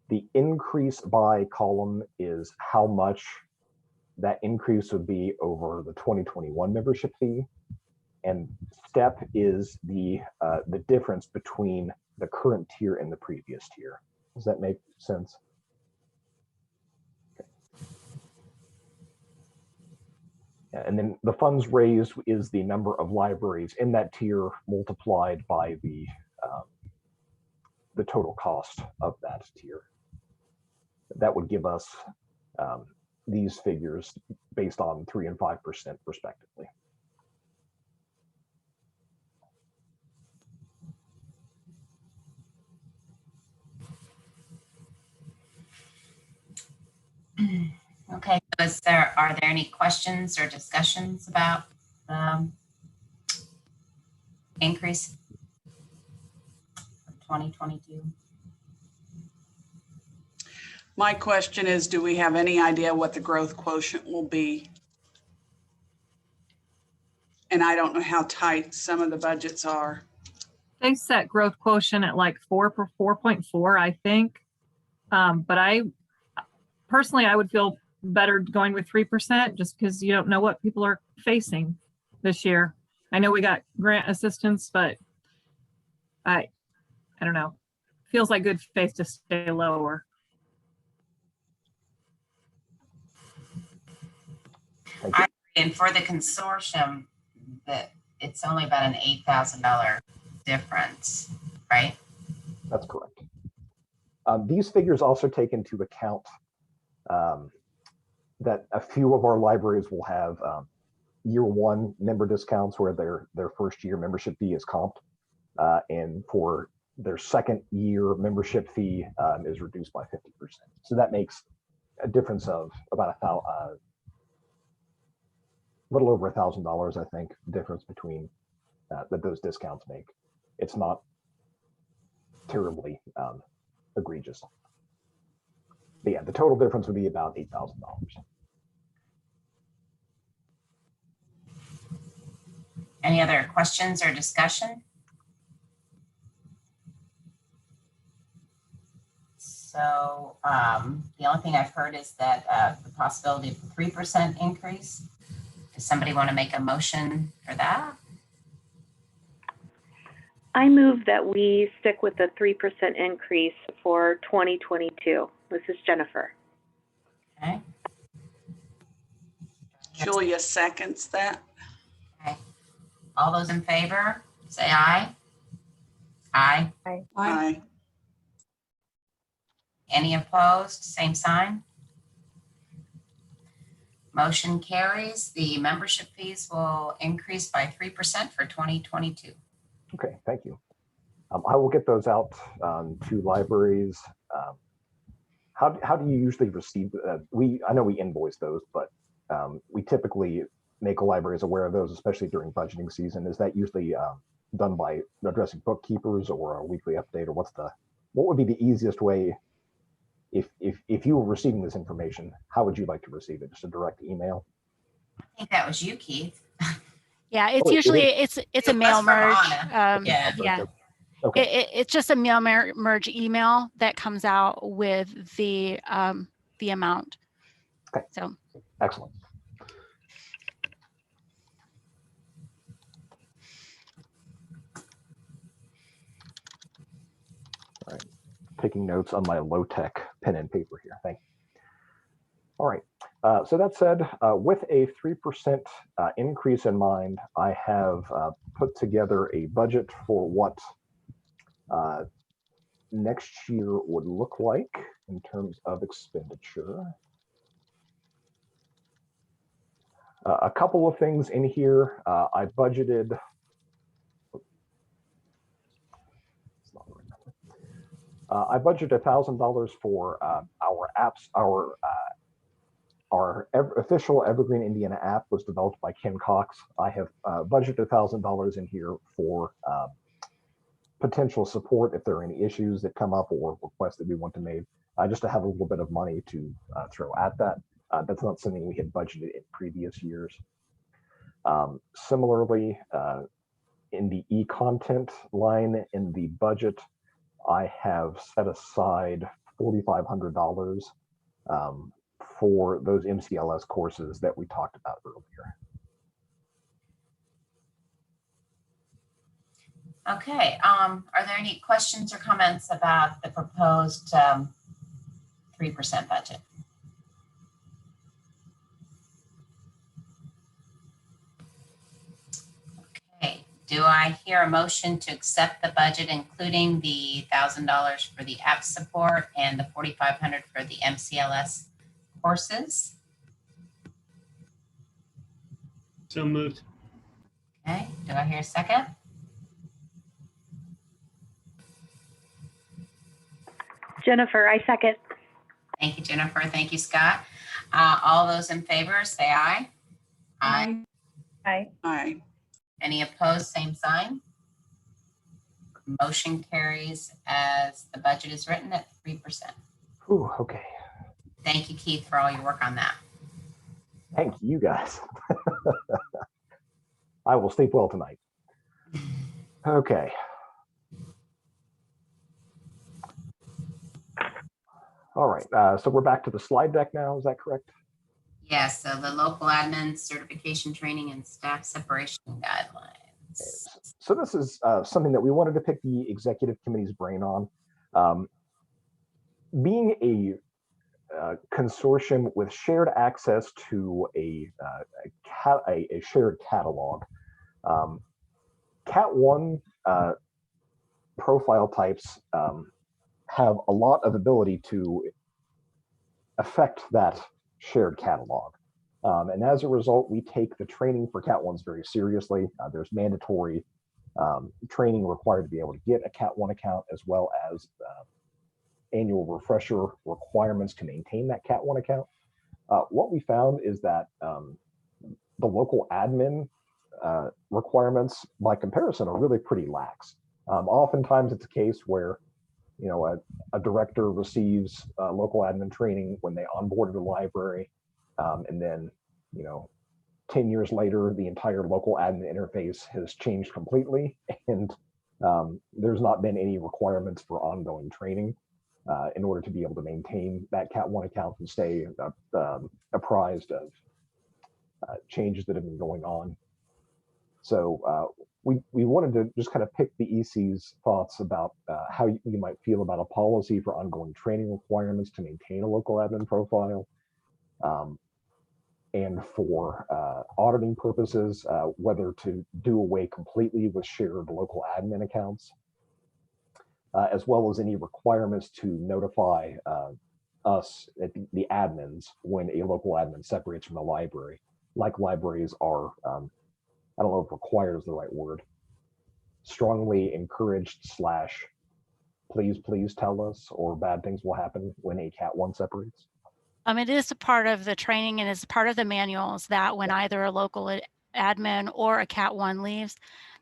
The increase by column is how much that increase would be over the 2021 membership fee. And step is the difference between the current tier and the previous tier. Does that make sense? Okay. Yeah, and then the funds raised is the number of libraries in that tier multiplied by the total cost of that tier. That would give us these figures based on 3% and 5% respectively. Okay, are there any questions or discussions about increase for 2022? My question is, do we have any idea what the growth quotient will be? And I don't know how tight some of the budgets are. They set growth quotient at like 4.4, I think. But I personally, I would feel better going with 3% just because you don't know what people are facing this year. I know we got grant assistance, but I don't know. Feels like good faith to stay lower. Thank you. And for the consortium, that it's only about an $8,000 difference, right? That's correct. These figures also take into account that a few of our libraries will have year one member discounts where their first year membership fee is comped, and for their second year membership fee is reduced by 50%. So that makes a difference of about a little over $1,000, I think, difference between that those discounts make. It's not terribly egregious. But yeah, the total difference would be about $8,000. Any other questions or discussion? So the only thing I've heard is that the possibility of a 3% increase. Does somebody want to make a motion for that? I move that we stick with the 3% increase for 2022. This is Jennifer. Okay. Julia seconds that. Okay. All those in favor, say aye. Aye. Aye. Any opposed? Same sign. Motion carries. The membership fees will increase by 3% for 2022. Okay, thank you. I will get those out to libraries. How do you usually receive? I know we invoice those, but we typically make libraries aware of those, especially during budgeting season. Is that usually done by addressing bookkeepers or a weekly update, or what would be the easiest way? If you were receiving this information, how would you like to receive it? Just a direct email? I think that was you, Keith. Yeah, it's Oh, usually It it's a was mail from merge. Anna. Yeah. Yeah. Okay. It's just a mail merge email that comes out with the amount. Okay. So Excellent. All right. Taking notes on my low-tech pen and paper here. Thank you. All right. So that said, with a 3% increase in mind, I have put together a budget for what next year would look like in terms of expenditure. A couple of things in here. I budgeted. I budgeted $1,000 for our apps. Our official Evergreen Indiana app was developed by Ken Cox. I have budgeted $1,000 in here for potential support if there are any issues that come up or requests that we want to make, just to have a little bit of money to throw at that. That's not something we had budgeted in previous years. Similarly, in the e-content line in the budget, I have set aside $4,500 for those MCLS courses that we talked about earlier. Okay. Are there any questions or comments about the proposed 3% budget? Okay. Do I hear a motion to accept the budget, including the $1,000 for the app support and the $4,500 for the MCLS courses? So moved. Okay. Do I hear a second? Jennifer, I second. Thank you, Jennifer. Thank you, Scott. All those in favor, say aye. Aye. Aye. Aye. Any opposed, same sign. Motion carries as the budget is written at 3%. Ooh, okay. Thank you, Keith, for all your work on that. Thank you, guys. I will sleep well tonight. Okay. All right, so we're back to the slide deck now, is that correct? Yes, so the local admin certification training and staff separation guidelines. So this is something that we wanted to pick the executive committee's brain on. Being a consortium with shared access to a shared catalog, Cat 1 profile types have a lot of ability to affect that shared catalog. And as a result, we take the training for Cat 1s very seriously. There's mandatory training required to be able to get a Cat 1 account, as well as annual refresher requirements to maintain that Cat 1 account. What we found is that the local admin requirements, by comparison, are really pretty lax. Oftentimes it's a case where, you know, a director receives local admin training when they onboarded a library, and then, you know, 10 years later, the entire local admin interface has changed completely, and there's not been any requirements for ongoing training in order to be able to maintain that Cat 1 account and stay apprised of changes that have been going on. So we wanted to just kind of pick the EC's thoughts about how you might feel about a policy for ongoing training requirements to maintain a local admin profile, and for auditing purposes, whether to do away completely with shared local admin accounts, as well as any requirements to notify us, the admins, when a local admin separates from the library, like libraries are, I don't know if required is the right word, strongly encouraged / please tell us, or bad things will happen when a Cat 1 separates. It is a part of the training and is part of the manuals that when either a local admin or a Cat 1 leaves,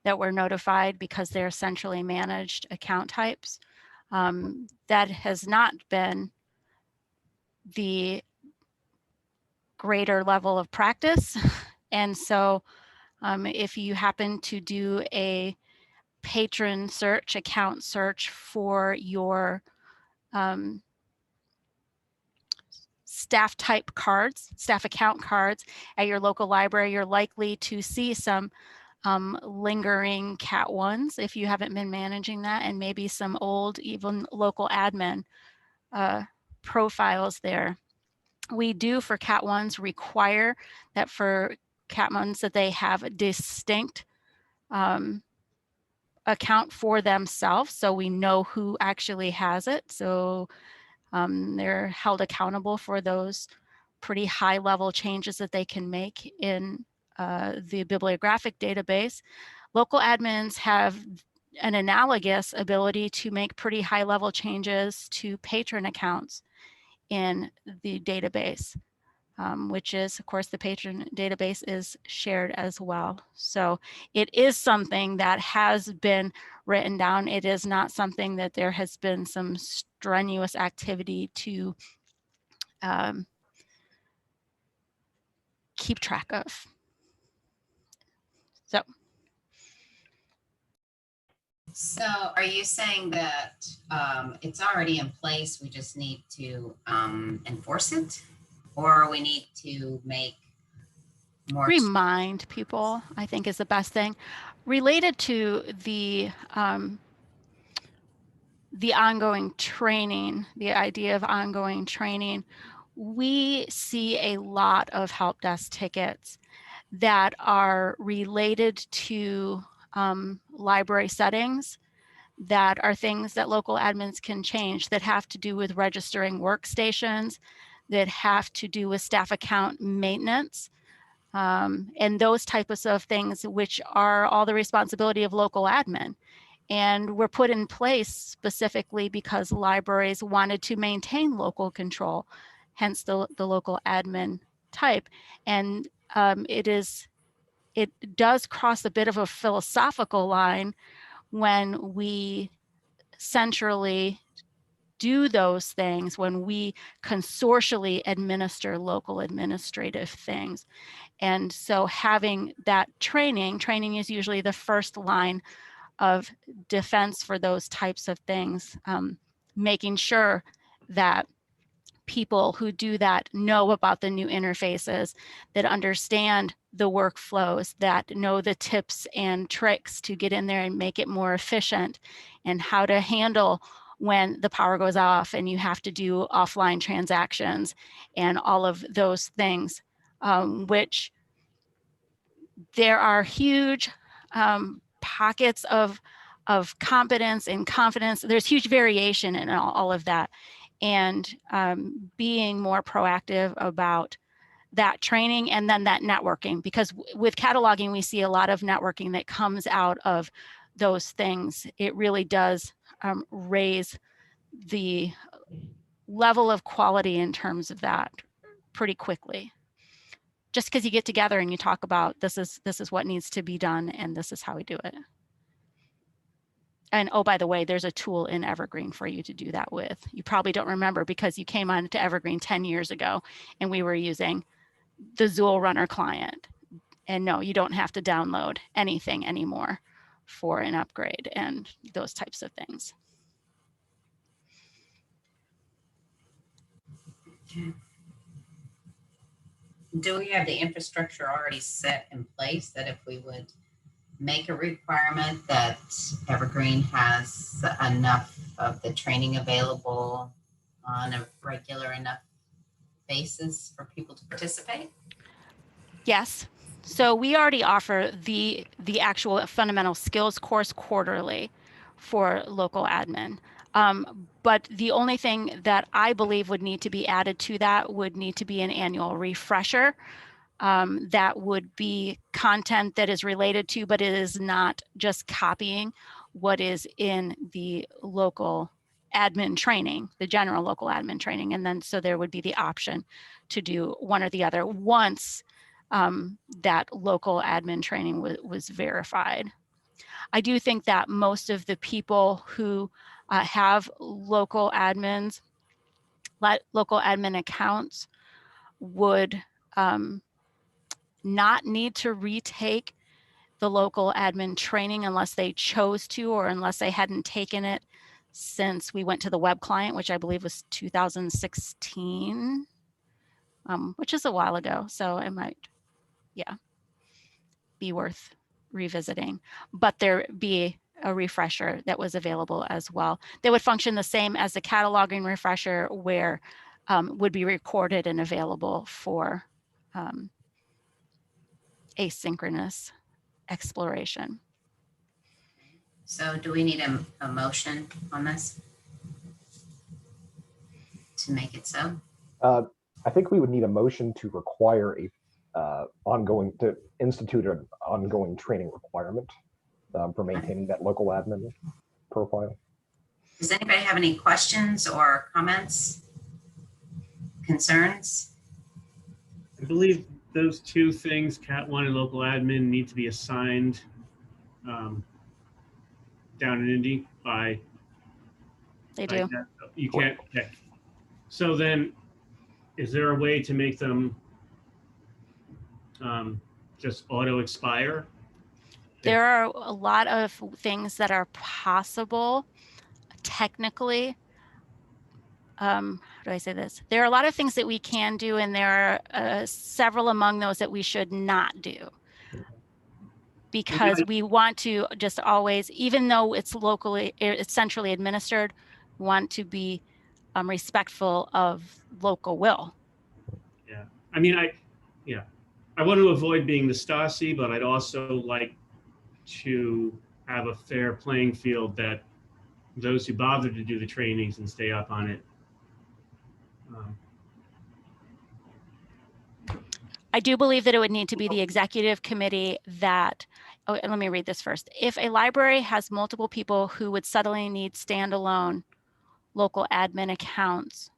that we're notified because they're centrally managed account types. That has not been the greater level of practice. And so if you happen to do a patron search, account search for your staff type cards, staff account cards at your local library, you're likely to see some lingering Cat 1s if you haven't been managing that, and maybe some old, even local admin profiles there. We do, for Cat 1s, require that for Cat 1s that they have a distinct account for themselves, so we know who actually has it. So they're held accountable for those pretty high level changes that they can make in the bibliographic database. Local admins have an analogous ability to make pretty high level changes to patron accounts in the database, which is, of course, the patron database is shared as well. So it is something that has been written down. It is not something that there has been some strenuous activity to keep track of. So are you saying that it's already in place, we just need to enforce it? Or we need to make more? Remind people, I think, is the best thing. Related to the ongoing training, the idea of ongoing training, we see a lot of help desk tickets that are related to library settings, that are things that local admins can change, that have to do with registering workstations, that have to do with staff account maintenance, and those types of things, which are all the responsibility of local admin. And were put in place specifically because libraries wanted to maintain local control, hence the local admin type. And it does cross a bit of a philosophical line when we centrally do those things, when we consortially administer local administrative things. And so having that training is usually the first line of defense for those types of things, making sure that people who do that know about the new interfaces, that understand the workflows, that know the tips and tricks to get in there and make it more efficient, and how to handle when the power goes off and you have to do offline transactions and all of those things, which there are huge pockets of competence and confidence. There's huge variation in all of that. And being more proactive about that training and then that networking, because with cataloging, we see a lot of networking that comes out of those things. It really does raise the level of quality in terms of that pretty quickly. Just because you get together and you talk about this is what needs to be done and this is how we do it. And oh, by the way, there's a tool in Evergreen for you to do that with. You probably don't remember because you came on to Evergreen 10 years ago and we were using the Zool Runner client. And no, you don't have to download anything anymore for an upgrade and those types of things. Okay. Do we have the infrastructure already set in place that if we would make a requirement that Evergreen has enough of the training available on a regular enough basis for people to participate? Yes. So we already offer the actual fundamental skills course quarterly for local admin. But the only thing that I believe would need to be added to that would need to be an annual refresher. That would be content that is related to, but it is not just copying what is in the local admin training, the general local admin training. And then so there would be the option to do one or the other once that local admin training was verified. I do think that most of the people who have local admin accounts would not need to retake the local admin training unless they chose to, or unless they hadn't taken it since we went to the web client, which I believe was 2016, which is a while ago. So it might, be worth revisiting, but there be a refresher that was available as well. They would function the same as the cataloging refresher, where would be recorded and available for asynchronous exploration. So do we need a motion on this to make it so? I think we would need a motion to require a to institute an ongoing training requirement for maintaining that local admin profile. Does anybody have any questions or comments, concerns? I believe those two things, Cat 1 and local admin, need to be assigned down in Indy by. They do. You can't. Okay. So then, is there a way to make them just auto expire? There are a lot of things that are possible technically. How do I say this? There are a lot of things that we can do, and there are several among those that we should not do, because we want to just always, even though it's centrally administered, want to be respectful of local will. Yeah, I mean, I want to avoid being the Stasi, but I'd also like to have a fair playing field, that those who bother to do the trainings and stay up on it. I do believe that it would need to be the executive committee that, and let me read this first. If a library has multiple people who would suddenly need standalone local admin accounts,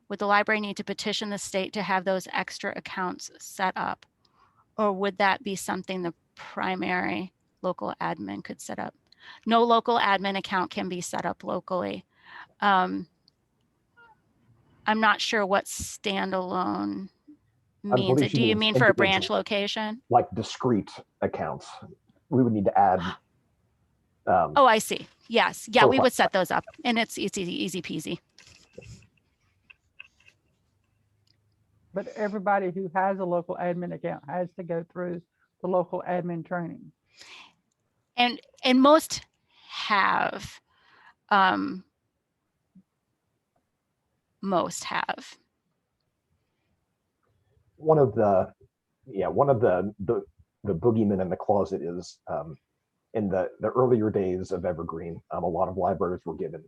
would the library need to petition the state to have those extra accounts set up? Or would that be something the primary local admin could set up? No local admin account can be set up locally. I'm not sure what standalone means. Do you mean for a branch location? Like discrete accounts. We would need to add. Oh, I see. Yes. Yeah, we would set those up, and it's easy peasy. but everybody who has a local admin account has to go through the local admin training. And most have. Most have. One of the boogeymen in the closet is in the earlier days of Evergreen, a lot of libraries were given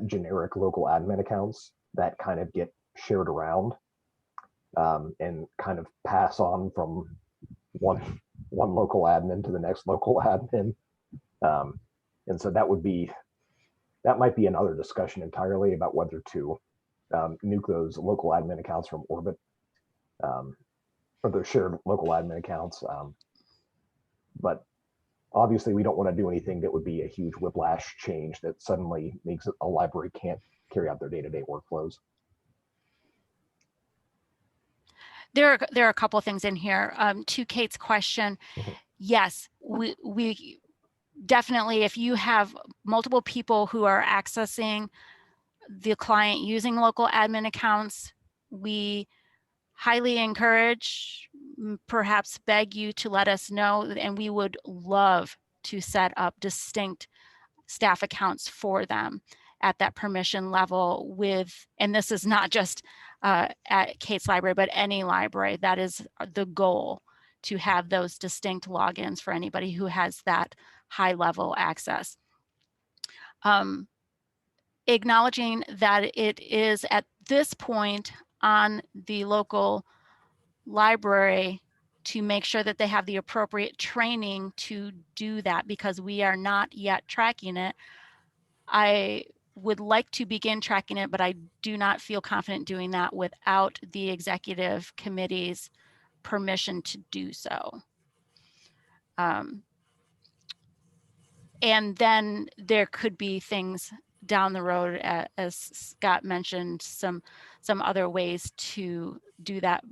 generic local admin accounts that kind of get shared around and kind of pass on from one local admin to the next local admin. And so that might be another discussion entirely about whether to nuke those local admin accounts from Orbit or those shared local admin accounts. But obviously we don't want to do anything that would be a huge whiplash change that suddenly makes a library can't carry out their day-to-day workflows. There are a couple of things in here. To Kate's question, yes, we definitely, if you have multiple people who are accessing the client using local admin accounts, we highly encourage, perhaps beg you to let us know, and we would love to set up distinct staff accounts for them at that permission level with, and this is not just at Kate's library, but any library. That is the goal, to have those distinct logins for anybody who has that high level access. Acknowledging that it is at this point on the local library to make sure that they have the appropriate training to do that, because we are not yet tracking it. I would like to begin tracking it, but I do not feel confident doing that without the executive committee's permission to do so. And then there could be things down the road, as Scott mentioned, some other ways to do that.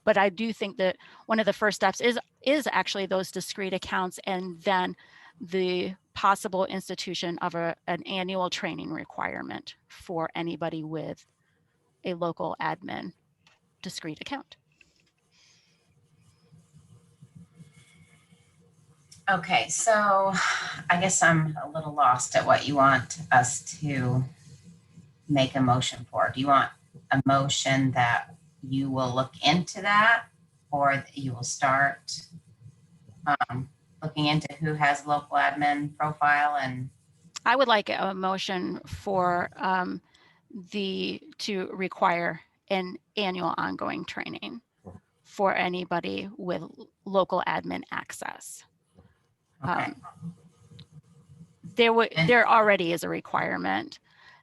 But I do think that one of the first steps is actually those discrete accounts, and then the possible institution of an annual training requirement for anybody with a local admin discrete account. Okay, so I guess I'm a little lost at what you want us to make a motion for. Do you want a motion that you will look into that, or that you will start looking into who has local admin profile? And I would like a motion for to require an annual ongoing training for anybody with local admin access. okay. There already is a requirement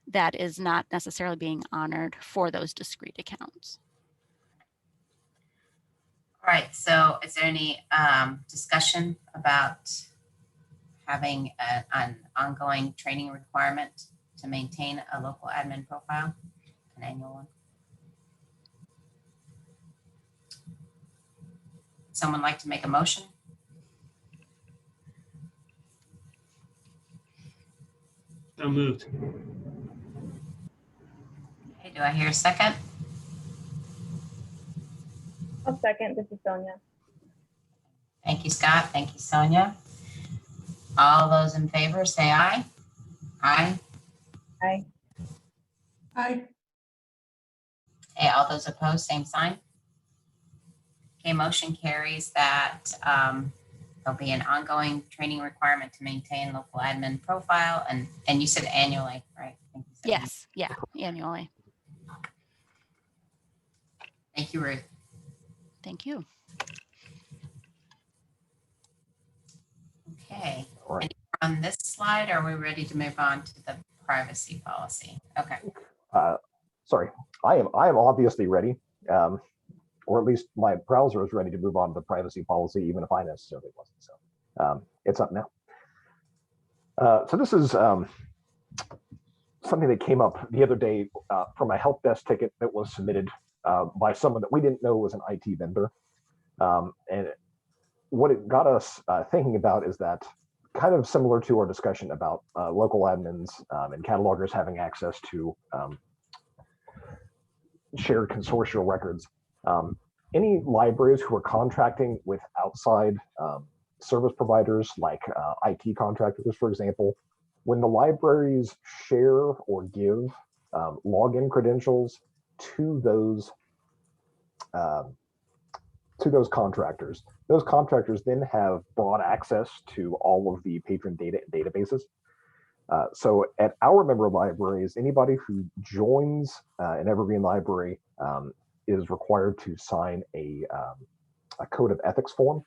that is not necessarily being honored for those discrete accounts. All right, so is there any discussion about having an ongoing training requirement to maintain a local admin profile, an annual one? Someone like to make a motion? So moved. Okay, do I hear a second? I'll second. This is Sonia. Thank you, Scott. Thank you, Sonia. All those in favor say aye. Aye. Aye. Aye. Okay, all those opposed, same sign. Okay, motion carries that there'll be an ongoing training requirement to maintain local admin profile, and you said annually, right? I think you said Yes, yeah, annually. Thank you, Ruth. Thank you. Okay. All right. On this slide, are we ready to move on to the privacy policy? Okay. Sorry, I am obviously ready, or at least my browser is ready to move on to the privacy policy, even if I necessarily wasn't. So it's up now. So this is something that came up the other day from a help desk ticket that was submitted by someone that we didn't know was an IT vendor. And what it got us thinking about is that, kind of similar to our discussion about local admins and catalogers having access to shared consortial records. Any libraries who are contracting with outside service providers like IT contractors, for example, when the libraries share or give login credentials to those contractors, those contractors then have broad access to all of the patron databases. So at our member libraries, anybody who joins an Evergreen library is required to sign a code of ethics form.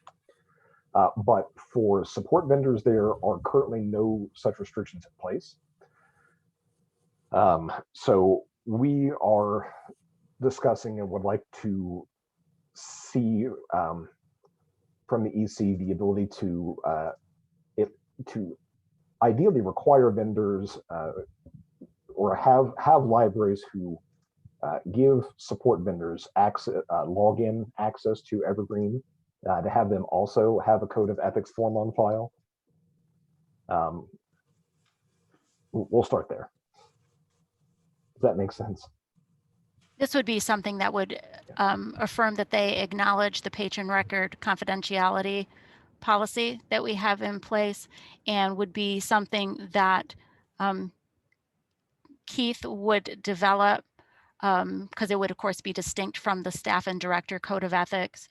But for support vendors, there are currently no such restrictions in place. So we are discussing and would like to see from the EC the ability to ideally require vendors or have libraries who give support vendors access, login access to Evergreen, to have them also have a code of ethics form on file. We'll start there. Does that make sense? This would be something that would affirm that they acknowledge the patron record confidentiality policy that we have in place, and would be something that Keith would develop, because it would of course be distinct from the staff and director code of ethics,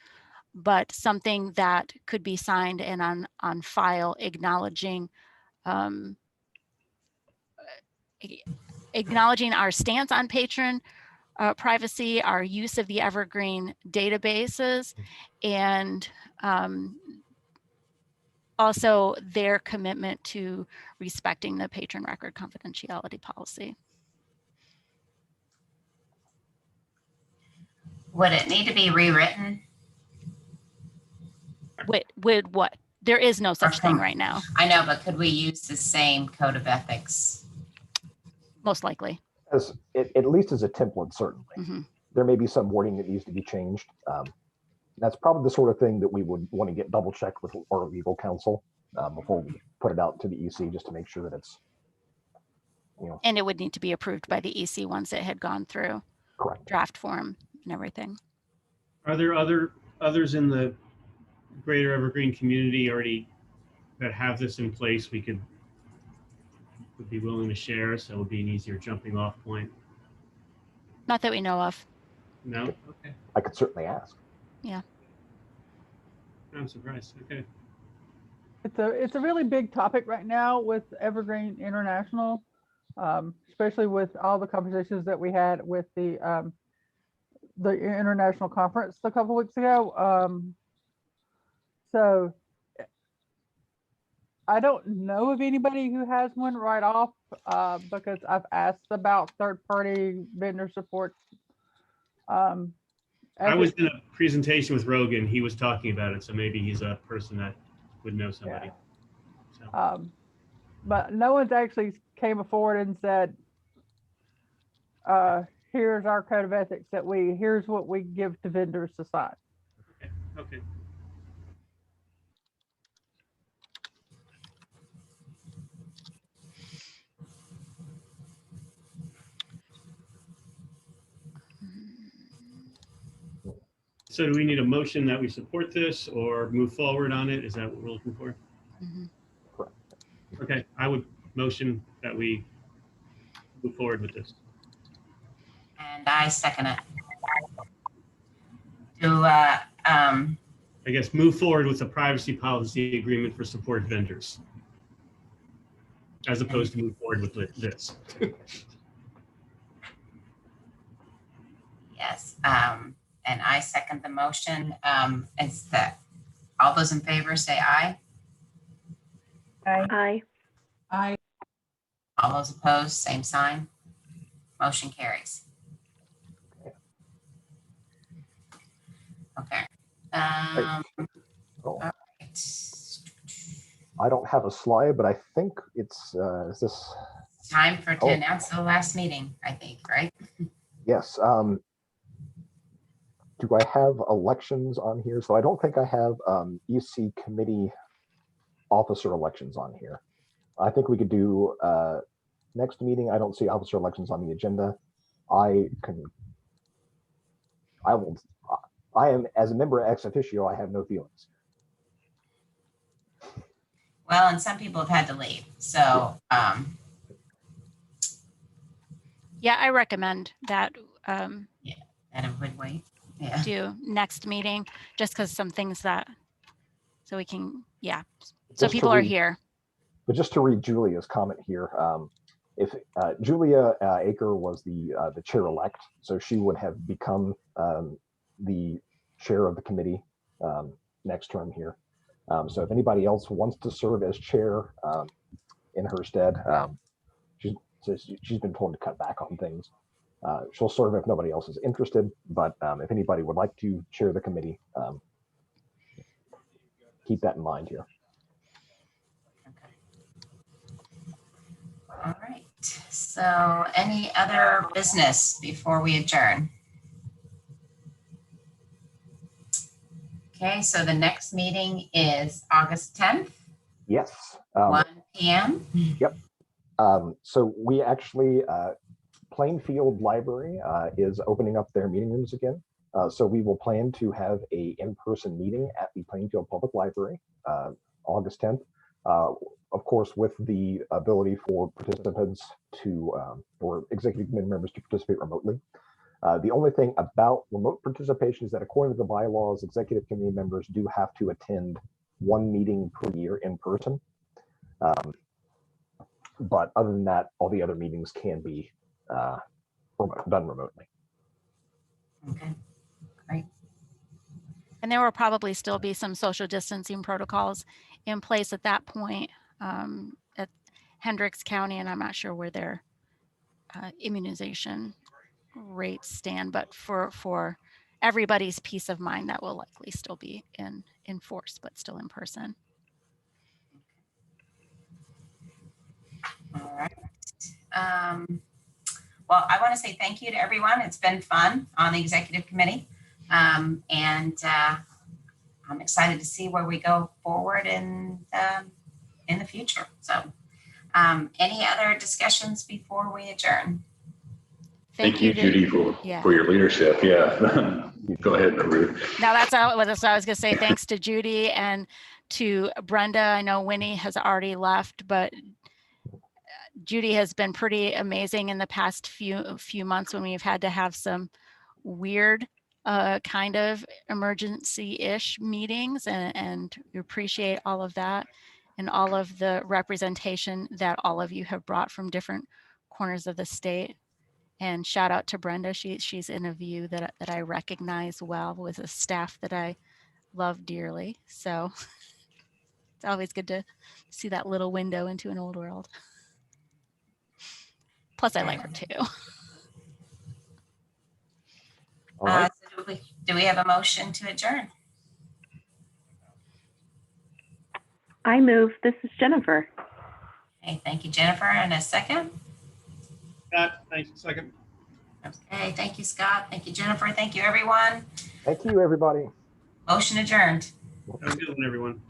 but something that could be signed and on file acknowledging acknowledging our stance on patron privacy, our use of the Evergreen databases, and also their commitment to respecting the patron record confidentiality policy. Would it need to be rewritten? With what? There is no such thing right now. I know, but could we use the same code of ethics? Most likely. As at least as a template, certainly. Mm-hmm. There may be some wording that needs to be changed. That's probably the sort of thing that we would want to get double checked with our legal counsel before we put it out to the EC, just to make sure that it's, you know. And it would need to be approved by the EC once it had gone through Correct. draft form and everything. Are there others in the greater Evergreen community already that have this in place would be willing to share, so it would be an easier jumping off point? Not that we know of. No? Okay. I could certainly ask. Yeah. I'm surprised. Okay. It's a really big topic right now with Evergreen International, especially with all the conversations that we had with the international conference a couple weeks ago. So I don't know of anybody who has one right off, because I've asked about third-party vendor support. I was in a presentation with Rogan. He was talking about it, so maybe he's a person that would know somebody. Yeah. So. But no one's actually came forward and said, here's our code of ethics here's what we give to vendors to sign. Okay. So do we need a motion that we support this or move forward on it? Is that what we're looking for? Mm-hmm. Correct. Okay, I would motion that we move forward with this. And I second it. I guess move forward with a privacy policy agreement for support vendors, as opposed to move forward with this. Yes, and I second the motion. It's that all those in favor say aye. Aye. Aye. All those opposed, same sign. Motion carries. Okay. Oh, All right. I don't have a slide, but I think it's is this Time to announce the last meeting, I think, right? yes. Do I have elections on here? So I don't think I have EC committee officer elections on here. I think we could do next meeting. I don't see officer elections on the agenda. I can I am, as a member ex officio, I have no feelings. Well, and some people have had to leave. So, Yeah, I recommend that and it would wait. Yeah. do next meeting, just because some things that, so we can, yeah. So Just to people are read- here. But just to read Julia's comment here, if Julia Aker was the chair-elect, so she would have become the chair of the committee next term here. So if anybody else wants to serve as chair in her stead, she's been told to cut back on things. She'll serve if nobody else is interested, but if anybody would like to chair the committee, keep that in mind here. All right. So any other business before we adjourn? Okay, so the next meeting is August 10th, Yes. 1 p.m. Yep. So we actually, Plainfield Library is opening up their meeting rooms again. So we will plan to have a in-person meeting at the Plainfield Public Library, August 10th. Of course, with the ability for participants to, or executive committee members to participate remotely. The only thing about remote participation is that according to the bylaws, executive committee members do have to attend one meeting per year in person. But other than that, all the other meetings can be done remotely. Okay, great. And there will probably still be some social distancing protocols in place at that point at Hendricks County, and I'm not sure where their immunization rates stand, but for everybody's peace of mind, that will likely still be in force, but still in person. All right. Well, I want to say thank you to everyone. It's been fun on the executive committee. And I'm excited to see where we go forward in the future. So any other discussions before we adjourn? Thank you, Judy, for your leadership. Yeah. Go ahead, Ruth. Now that's what I was going to say. Thanks to Judy and to Brenda. I know Winnie has already left, but Judy has been pretty amazing in the past few months when we've had to have some weird kind of emergency-ish meetings, and we appreciate all of that and all of the representation that all of you have brought from different corners of the state. And shout out to Brenda. She's in a view that I recognize well with a staff that I love dearly. So it's always good to see that little window into an old world. Plus, I like her too. All right. So do we have a motion to adjourn? I move. This is Jennifer. Okay, thank you, Jennifer. And a second? Scott, thank you. Second. Okay, thank you, Scott. Thank you, Jennifer. Thank you, everyone. Thank you, everybody. Motion adjourned. Have a good one, everyone.